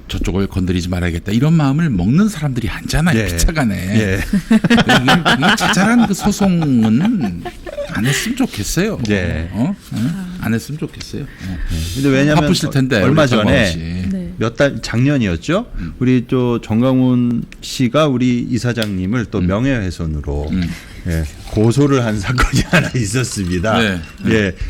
저쪽을 건드리지 말아야겠다 이런 마음을 먹는 사람들이 많잖아요. 피차간에. 이 자잘한 그 소송은 안 했으면 좋겠어요. 안 했으면 좋겠어요. 근데 왜냐면 바쁘실 텐데 얼마 전에 몇 달 작년이었죠. 우리 또 정광훈 씨가 우리 이사장님을 또 명예훼손으로 고소를 한 사건이 하나 있었습니다.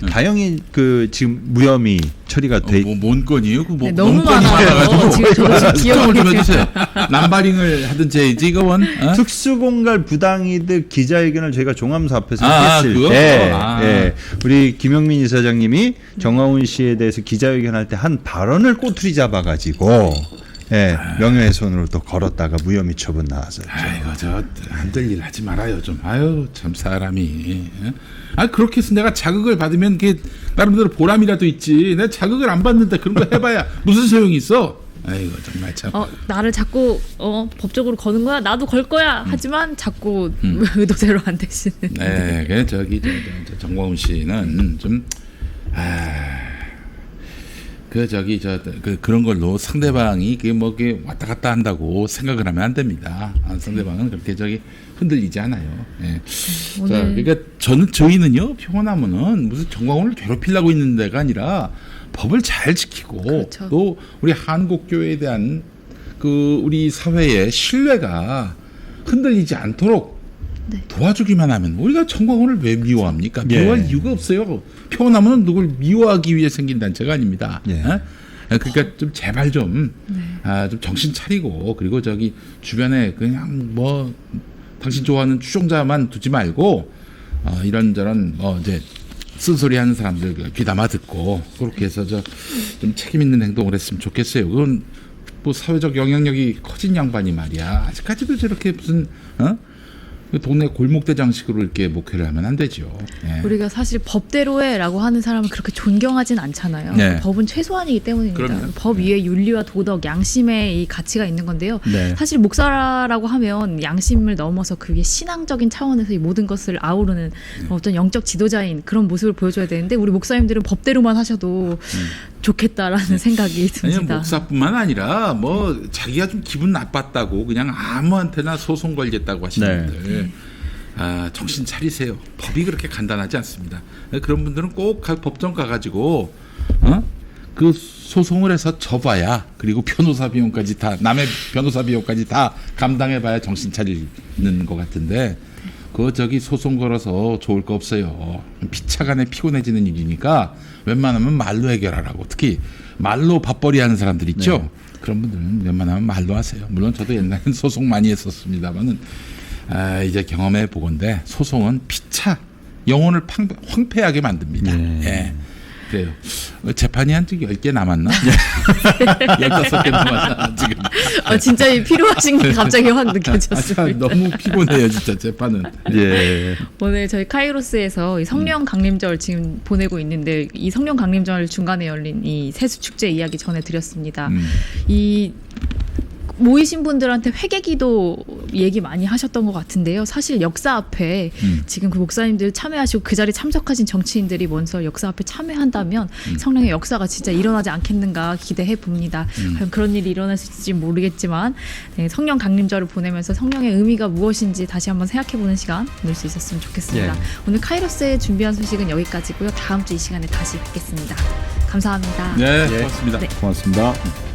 다행히 그 지금 무혐의 처리가 돼. 뭔 건이에요? 그 너무 많아가지고 지금 저도 기억을 좀 해주세요. 남바링을 하던 죄지 이건 특수공갈 부당이득 기자회견을 저희가 종암사 앞에서 했을 때 우리 김용민 이사장님이 정광훈 씨에 대해서 기자회견할 때 한 발언을 꼬투리 잡아가지고 명예훼손으로 또 걸었다가 무혐의 처분 나왔었죠. 아이고 저 안 될 일 하지 말아요 좀. 아유 참 사람이. 그렇게 해서 내가 자극을 받으면 그게 나름대로 보람이라도 있지. 내가 자극을 안 받는데 그런 거 해봐야 무슨 소용이 있어. 아이고 정말 참. 나를 자꾸 법적으로 거는 거야. 나도 걸 거야. 하지만 자꾸 의도대로 안 되시는. 네, 저기 저 정광훈 씨는 좀 그런 걸로 상대방이 그게 뭐 왔다 갔다 한다고 생각을 하면 안 됩니다. 상대방은 그렇게 흔들리지 않아요. 자, 그러니까 저희는요 평화나무는 무슨 정광훈을 괴롭히려고 있는 데가 아니라 법을 잘 지키고 또 우리 한국 교회에 대한 우리 사회의 신뢰가 흔들리지 않도록 도와주기만 하면 우리가 정광훈을 왜 미워합니까? 미워할 이유가 없어요. 평화나무는 누굴 미워하기 위해 생긴 단체가 아닙니다. 그러니까 좀 제발 좀 정신 차리고 그리고 주변에 그냥 당신 좋아하는 추종자만 두지 말고 이런저런 이제 쓴소리하는 사람들 귀담아 듣고 그렇게 해서 좀 책임 있는 행동을 했으면 좋겠어요. 그건 사회적 영향력이 커진 양반이 말이야. 아직까지도 저렇게 무슨 동네 골목대장식으로 이렇게 목회를 하면 안 되죠. 우리가 사실 법대로 해라고 하는 사람을 그렇게 존경하진 않잖아요. 법은 최소한이기 때문입니다. 그럼요. 법 위에 윤리와 도덕, 양심의 이 가치가 있는 건데요. 사실 목사라고 하면 양심을 넘어서 그게 신앙적인 차원에서 이 모든 것을 아우르는 어떤 영적 지도자인 그런 모습을 보여줘야 되는데 우리 목사님들은 법대로만 하셔도 좋겠다라는 생각이 듭니다. 아니, 목사뿐만 아니라 자기가 좀 기분 나빴다고 그냥 아무한테나 소송 걸겠다고 하시는 분들 정신 차리세요. 법이 그렇게 간단하지 않습니다. 그런 분들은 꼭 법정 가가지고 그 소송을 해서 져봐야 그리고 변호사 비용까지 다 남의 변호사 비용까지 다 감당해봐야 정신 차리는 것 같은데 소송 걸어서 좋을 거 없어요. 피차간에 피곤해지는 일이니까 웬만하면 말로 해결하라고. 특히 말로 밥벌이 하는 사람들 있죠. 그런 분들은 웬만하면 말로 하세요. 물론 저도 옛날엔 소송 많이 했었습니다만은 이제 경험해 보건대 소송은 피차 영혼을 황폐하게 만듭니다. 그래요. 재판이 한 10개 남았나? 15개 남았나 지금. 진짜 필요하신 게 갑자기 확 느껴졌어요. 너무 피곤해요 진짜 재판은. 오늘 저희 카이로스에서 이 성령 강림절 지금 보내고 있는데 이 성령 강림절 중간에 열린 이 세수축제 이야기 전해드렸습니다. 이 모이신 분들한테 회개기도 얘기 많이 하셨던 것 같은데요. 사실 역사 앞에 지금 그 목사님들 참여하시고 그 자리에 참석하신 정치인들이 먼저 역사 앞에 참여한다면 성령의 역사가 진짜 일어나지 않겠는가 기대해 봅니다. 과연 그런 일이 일어날 수 있을지 모르겠지만 네, 성령 강림절을 보내면서 성령의 의미가 무엇인지 다시 한번 생각해보는 시간 보낼 수 있었으면 좋겠습니다. 예. 오늘 카이로스에 준비한 소식은 여기까지고요. 다음 주 이 시간에 다시 뵙겠습니다. 감사합니다. 네, 예. 고맙습니다. 네. 고맙습니다.